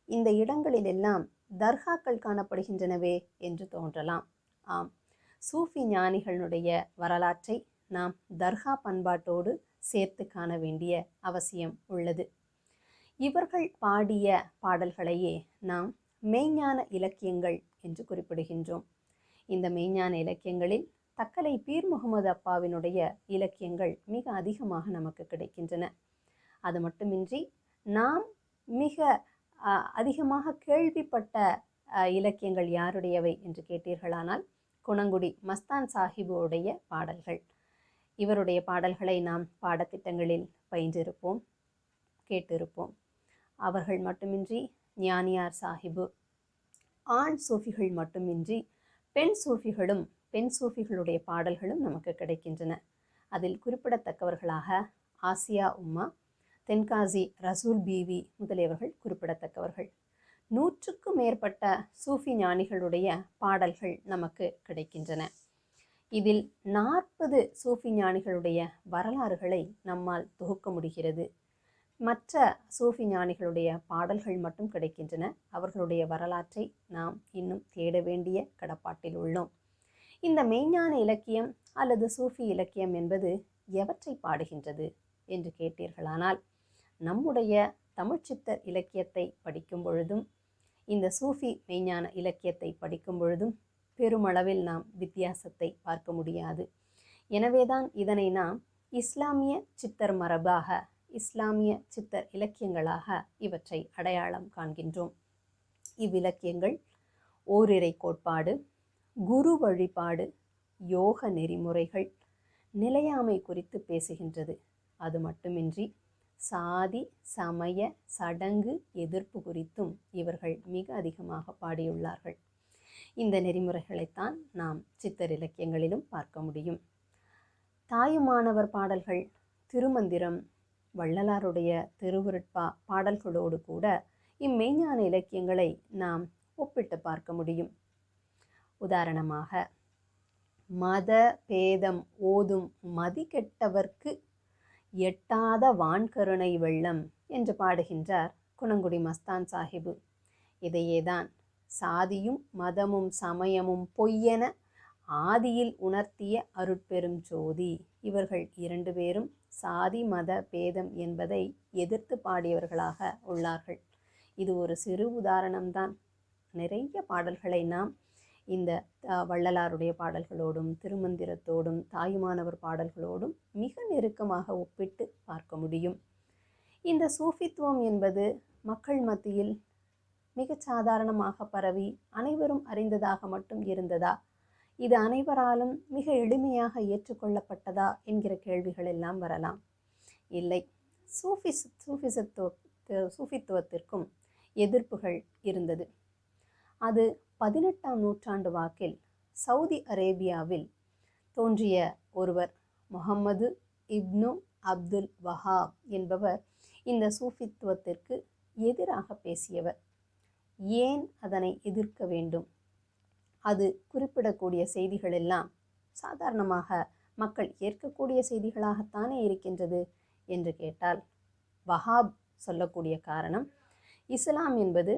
இந்த இடங்களிலெல்லாம் தர்காக்கள் காணப்படுகின்றனவே என்று தோன்றலாம். ஆம், சூஃபி ஞானிகளுடைய வரலாற்றை நாம் தர்கா பண்பாட்டோடு சேர்த்து காண வேண்டிய அவசியம் உள்ளது. இவர்கள் பாடிய பாடல்களையே நாம் மெய்ஞான இலக்கியங்கள் என்று குறிப்பிடுகின்றோம். இந்த மெய்ஞான இலக்கியங்களில் தக்கலை பீர் முகமது அப்பாவினுடைய இலக்கியங்கள் மிக அதிகமாக நமக்கு கிடைக்கின்றன. அது மட்டுமின்றி நாம் மிக அதிகமாக கேள்விப்பட்ட இலக்கியங்கள் யாருடையவை என்று கேட்டீர்களானால் குணங்குடி மஸ்தான் சாஹிபுடைய பாடல்கள். இவருடைய பாடல்களை நாம் பாடத்திட்டங்களில் பயின்றிருப்போம், கேட்டிருப்போம். அவர்கள் மட்டுமின்றி ஞானியார் சாஹிபு, ஆண் சூஃபிகள் மட்டுமின்றி பெண் சூஃபிகளும் பெண் சூஃபிகளுடைய பாடல்களும் நமக்கு கிடைக்கின்றன. அதில் குறிப்பிடத்தக்கவர்களாக ஆசியா உம்மா, தென்காசி ரசூல் பீவி முதலியவர்கள் குறிப்பிடத்தக்கவர்கள். 100க்கும் மேற்பட்ட சூஃபி ஞானிகளுடைய பாடல்கள் நமக்கு கிடைக்கின்றன. இதில் 40 சூஃபி ஞானிகளுடைய வரலாறுகளை நம்மால் தொகுக்க முடிகிறது. மற்ற சூஃபி ஞானிகளுடைய பாடல்கள் மட்டும் கிடைக்கின்றன. அவர்களுடைய வரலாற்றை நாம் இன்னும் தேட வேண்டிய கடப்பாட்டில் உள்ளோம். இந்த மெய்ஞான இலக்கியம் அல்லது சூஃபி இலக்கியம் என்பது எவற்றை பாடுகின்றது என்று கேட்டீர்களானால், நம்முடைய தமிழ்ச்சித்தர் இலக்கியத்தை படிக்கும் பொழுதும் இந்த சூஃபி மெய்ஞான இலக்கியத்தை படிக்கும் பொழுதும் பெருமளவில் நாம் வித்தியாசத்தை பார்க்க முடியாது. எனவேதான் இதனை நாம் இஸ்லாமிய சித்தர் மரபாக, இஸ்லாமிய சித்தர் இலக்கியங்களாக இவற்றை அடையாளம் காண்கின்றோம். இவ்விலக்கியங்கள் ஓரிரை கோட்பாடு, குரு வழிபாடு, யோக நெறிமுறைகள், நிலையாமை குறித்து பேசுகின்றது. அது மட்டுமின்றி சாதி சமய சடங்கு எதிர்ப்பு குறித்தும் இவர்கள் மிக அதிகமாக பாடியுள்ளார்கள். இந்த நெறிமுறைகளைத்தான் நாம் சித்தர் இலக்கியங்களிலும் பார்க்க முடியும். தாயுமானவர் பாடல்கள், திருமந்திரம், வள்ளலாருடைய திருவுருட்பா பாடல்களோடு கூட இம்மெய்ஞான இலக்கியங்களை நாம் ஒப்பிட்டு பார்க்க முடியும். உதாரணமாக, மத பேதம் ஓதும் மதிகெட்டவர்க்கு எட்டாத வான்கருணை வெள்ளம் என்று பாடுகின்றார் குணங்குடி மஸ்தான் சாஹிபு. இதையேதான் சாதியும் மதமும் சமயமும் பொய்யென ஆதியில் உணர்த்திய அருட்பெரும் ஜோதி. இவர்கள் 2 பேரும் சாதி மத பேதம் என்பதை எதிர்த்து பாடியவர்களாக உள்ளார்கள். இது ஒரு சிறு உதாரணம்தான். நிறைய பாடல்களை நாம் இந்த வள்ளலாருடைய பாடல்களோடும் திருமந்திரத்தோடும் தாயுமானவர் பாடல்களோடும் மிக நெருக்கமாக ஒப்பிட்டு பார்க்க முடியும். இந்த சூஃபித்துவம் என்பது மக்கள் மத்தியில் மிக சாதாரணமாக பரவி அனைவரும் அறிந்ததாக மட்டும் இருந்ததா, இது அனைவராலும் மிக எளிமையாக ஏற்றுக்கொள்ளப்பட்டதா என்கிற கேள்விகள் எல்லாம் வரலாம். இல்லை, சூஃபித்துவத்திற்கும் எதிர்ப்புகள் இருந்தது. அது 18ஆம் நூற்றாண்டு வாக்கில் சவுதி அரேபியாவில் தோன்றிய ஒருவர், முகம்மது இப்னு அப்துல் வஹாப் என்பவர் இந்த சூஃபித்துவத்திற்கு எதிராக பேசியவர். ஏன் அதனை எதிர்க்க வேண்டும்? அது குறிப்பிடக்கூடிய செய்திகள் எல்லாம் சாதாரணமாக மக்கள் ஏற்கக்கூடிய செய்திகளாகத்தானே இருக்கின்றது என்று கேட்டால், வஹாப் சொல்லக்கூடிய காரணம், இஸ்லாம் என்பது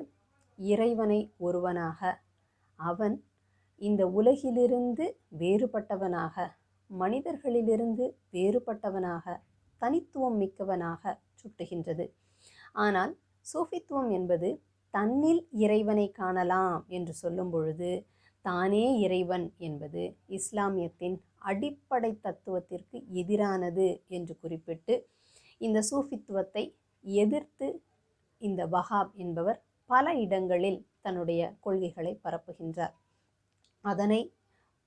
இறைவனை ஒருவனாக, அவன் இந்த உலகிலிருந்து வேறுபட்டவனாக, மனிதர்களிலிருந்து வேறுபட்டவனாக, தனித்துவம் மிக்கவனாக சுட்டுகின்றது. ஆனால் சூஃபித்துவம் என்பது தன்னில் இறைவனை காணலாம் என்று சொல்லும் பொழுது, தானே இறைவன் என்பது இஸ்லாமியத்தின் அடிப்படை தத்துவத்திற்கு எதிரானது என்று குறிப்பிட்டு இந்த சூஃபித்துவத்தை எதிர்த்து இந்த வஹாப் என்பவர் பல இடங்களில் தன்னுடைய கொள்கைகளை பரப்புகின்றார். அதனை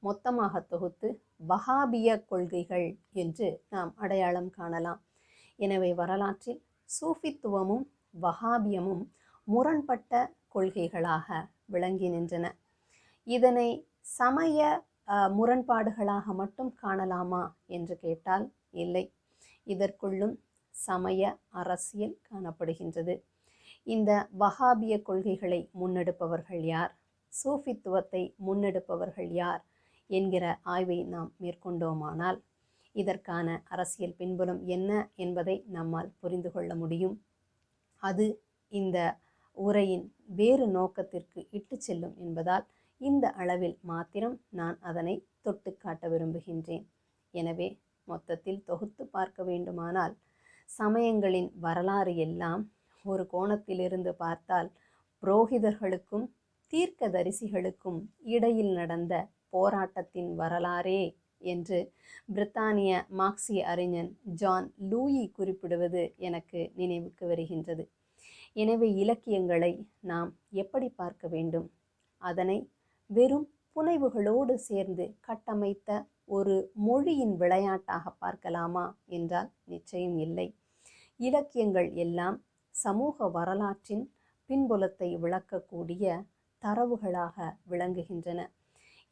மொத்தமாக தொகுத்து வஹாபிய கொள்கைகள் என்று நாம் அடையாளம் காணலாம். எனவே வரலாற்றில் சூஃபித்துவமும் வஹாபியமும் முரண்பட்ட கொள்கைகளாக விளங்கி நின்றன. இதனை சமய முரண்பாடுகளாக மட்டும் காணலாமா என்று கேட்டால் இல்லை, இதற்குள்ளும் சமய அரசியல் காணப்படுகின்றது. இந்த வஹாபிய கொள்கைகளை முன்னெடுப்பவர்கள் யார், சூஃபித்துவத்தை முன்னெடுப்பவர்கள் யார் என்கிற ஆய்வை நாம் மேற்கொண்டோமானால் இதற்கான அரசியல் பின்புலம் என்ன என்பதை நம்மால் புரிந்து கொள்ள முடியும். அது இந்த உரையின் வேறு நோக்கத்திற்கு இட்டு செல்லும் என்பதால் இந்த அளவில் மாத்திரம் நான் அதனை தொட்டு காட்ட விரும்புகின்றேன். எனவே மொத்தத்தில் தொகுத்து பார்க்க வேண்டுமானால், சமயங்களின் வரலாறு எல்லாம் ஒரு கோணத்திலிருந்து பார்த்தால் புரோகிதர்களுக்கும் தீர்க்கதரிசிகளுக்கும் இடையில் நடந்த போராட்டத்தின் வரலாறே என்று பிரித்தானிய மார்க்சிய அறிஞன் ஜான் லூயி குறிப்பிடுவது எனக்கு நினைவுக்கு வருகின்றது. எனவே இலக்கியங்களை நாம் எப்படி பார்க்க வேண்டும்? அதனை வெறும் புனைவுகளோடு சேர்ந்து கட்டமைத்த ஒரு மொழியின் விளையாட்டாக பார்க்கலாமா என்றால் நிச்சயம் இல்லை. இலக்கியங்கள் எல்லாம் சமூக வரலாற்றின் பின்புலத்தை விளக்கக்கூடிய தரவுகளாக விளங்குகின்றன.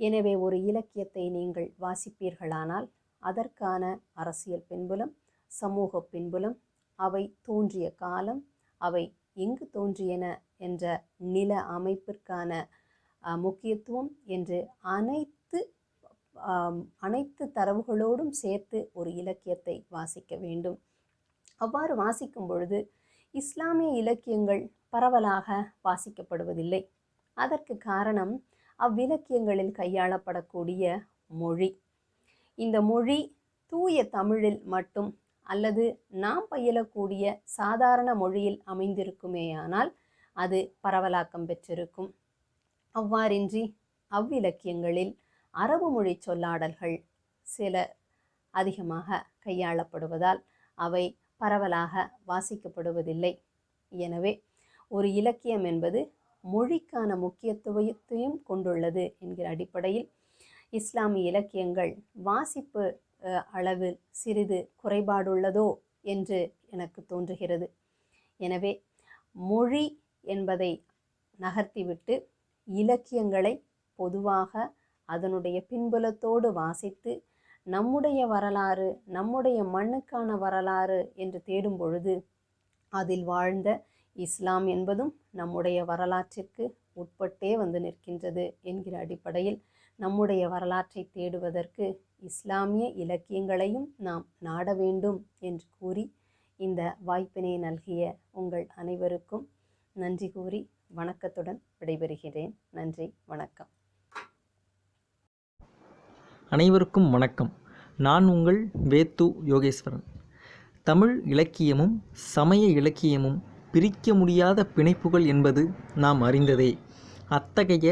எனவே ஒரு இலக்கியத்தை நீங்கள் வாசிப்பீர்களானால் அதற்கான அரசியல் பின்புலம், சமூக பின்புலம், அவை தோன்றிய காலம், அவை எங்கு தோன்றியன என்ற நில அமைப்பிற்கான முக்கியத்துவம் என்று அனைத்து தரவுகளோடும் சேர்த்து ஒரு இலக்கியத்தை வாசிக்க வேண்டும். அவ்வாறு வாசிக்கும் பொழுது இஸ்லாமிய இலக்கியங்கள் பரவலாக வாசிக்கப்படுவதில்லை. அதற்கு காரணம் அவ்விலக்கியங்களில் கையாளப்படக்கூடிய மொழி. இந்த மொழி தூய தமிழில் மட்டும் அல்லது நாம் பயிலக்கூடிய சாதாரண மொழியில் அமைந்திருக்குமேயானால் அது பரவலாக்கம் பெற்றிருக்கும். அவ்வாறின்றி அவ்விலக்கியங்களில் அரபு மொழி சொல்லாடல்கள் சில அதிகமாக கையாளப்படுவதால் அவை பரவலாக வாசிக்கப்படுவதில்லை. எனவே ஒரு இலக்கியம் என்பது மொழிக்கான முக்கியத்துவத்தையும் கொண்டுள்ளது என்கிற அடிப்படையில் இஸ்லாமிய இலக்கியங்கள் வாசிப்பு அளவில் சிறிது குறைபாடுள்ளதோ என்று எனக்கு தோன்றுகிறது. எனவே மொழி என்பதை நகர்த்திவிட்டு இலக்கியங்களை பொதுவாக அதனுடைய பின்புலத்தோடு வாசித்து நம்முடைய வரலாறு, நம்முடைய மண்ணுக்கான வரலாறு என்று தேடும் பொழுது அதில் வாழ்ந்த இஸ்லாம் என்பதும் நம்முடைய வரலாற்றிற்கு உட்பட்டே வந்து நிற்கின்றது என்கிற அடிப்படையில் நம்முடைய வரலாற்றை தேடுவதற்கு இஸ்லாமிய இலக்கியங்களையும் நாம் நாட வேண்டும் என்று கூறி இந்த வாய்ப்பினை நல்கிய உங்கள் அனைவருக்கும் நன்றி கூறி வணக்கத்துடன் விடைபெறுகிறேன். நன்றி, வணக்கம். அனைவருக்கும் வணக்கம். நான் உங்கள் வேத்து யோகேஸ்வரன். தமிழ் இலக்கியமும் சமய இலக்கியமும் பிரிக்க முடியாத பிணைப்புகள் என்பது நாம் அறிந்ததே. அத்தகைய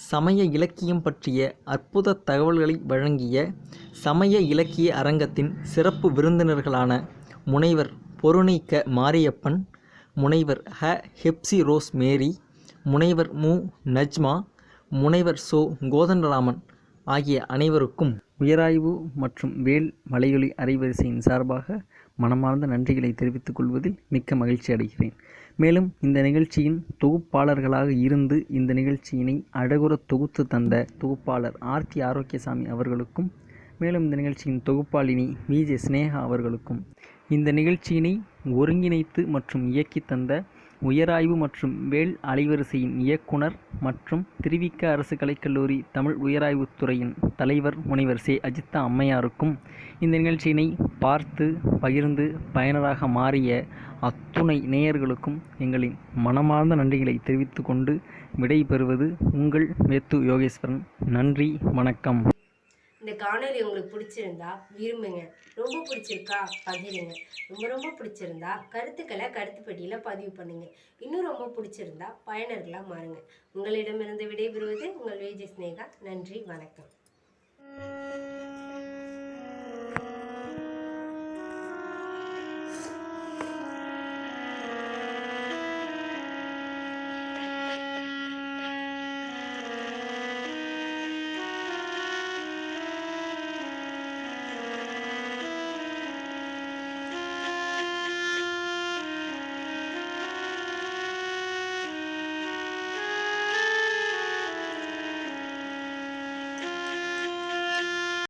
சமய இலக்கியம் பற்றிய அற்புத தகவல்களை வழங்கிய சமய இலக்கிய அரங்கத்தின் சிறப்பு விருந்தினர்களான முனைவர் பொருணைக்க மாரியப்பன், முனைவர் ஹெப்சி ரோஸ் மேரி, முனைவர் மு நஜ்மா, முனைவர் சோ கோதண்டராமன் ஆகிய அனைவருக்கும் உயராய்வு மற்றும் வேல் மலையொலி அலைவரிசையின் சார்பாக மனமார்ந்த நன்றிகளை தெரிவித்துக் கொள்வதில் மிக்க மகிழ்ச்சி அடைகிறேன். மேலும் இந்த நிகழ்ச்சியின் தொகுப்பாளர்களாக இருந்து இந்த நிகழ்ச்சியினை அழகுற தொகுத்து தந்த தொகுப்பாளர் ஆர்த்தி ஆரோக்கியசாமி அவர்களுக்கும், மேலும் இந்த நிகழ்ச்சியின் தொகுப்பாளினி விஜே ஸ்னேகா அவர்களுக்கும், இந்த நிகழ்ச்சியினை ஒருங்கிணைத்து மற்றும் இயக்கி தந்த உயராய்வு மற்றும் வேல் அலைவரிசையின் இயக்குனர் மற்றும் திருவிக அரசு கலைக்கல்லூரி தமிழ் உயராய்வுத்துறையின் தலைவர் முனைவர் சே அஜித்தா அம்மையாருக்கும், இந்த நிகழ்ச்சியினை பார்த்து பகிர்ந்து பயனராக மாறிய அத்துணை நேயர்களுக்கும் எங்களின் மனமார்ந்த நன்றிகளை தெரிவித்து கொண்டு விடைபெறுவது உங்கள் வேத்து யோகேஸ்வரன். நன்றி, வணக்கம். இந்த காணொலி உங்களுக்கு பிடிச்சிருந்தா விரும்புங்க, ரொம்ப பிடிச்சிருக்கா பகிருங்க, ரொம்ப பிடிச்சிருந்தா கருத்துக்களை கருத்து பெட்டியில் பதிவு பண்ணுங்க, இன்னும் ரொம்ப பிடிச்சிருந்தா பயனர்களாக மாறுங்க. உங்களிடமிருந்து விடைபெறுவது உங்கள் விஜே ஸ்னேகா. நன்றி, வணக்கம்.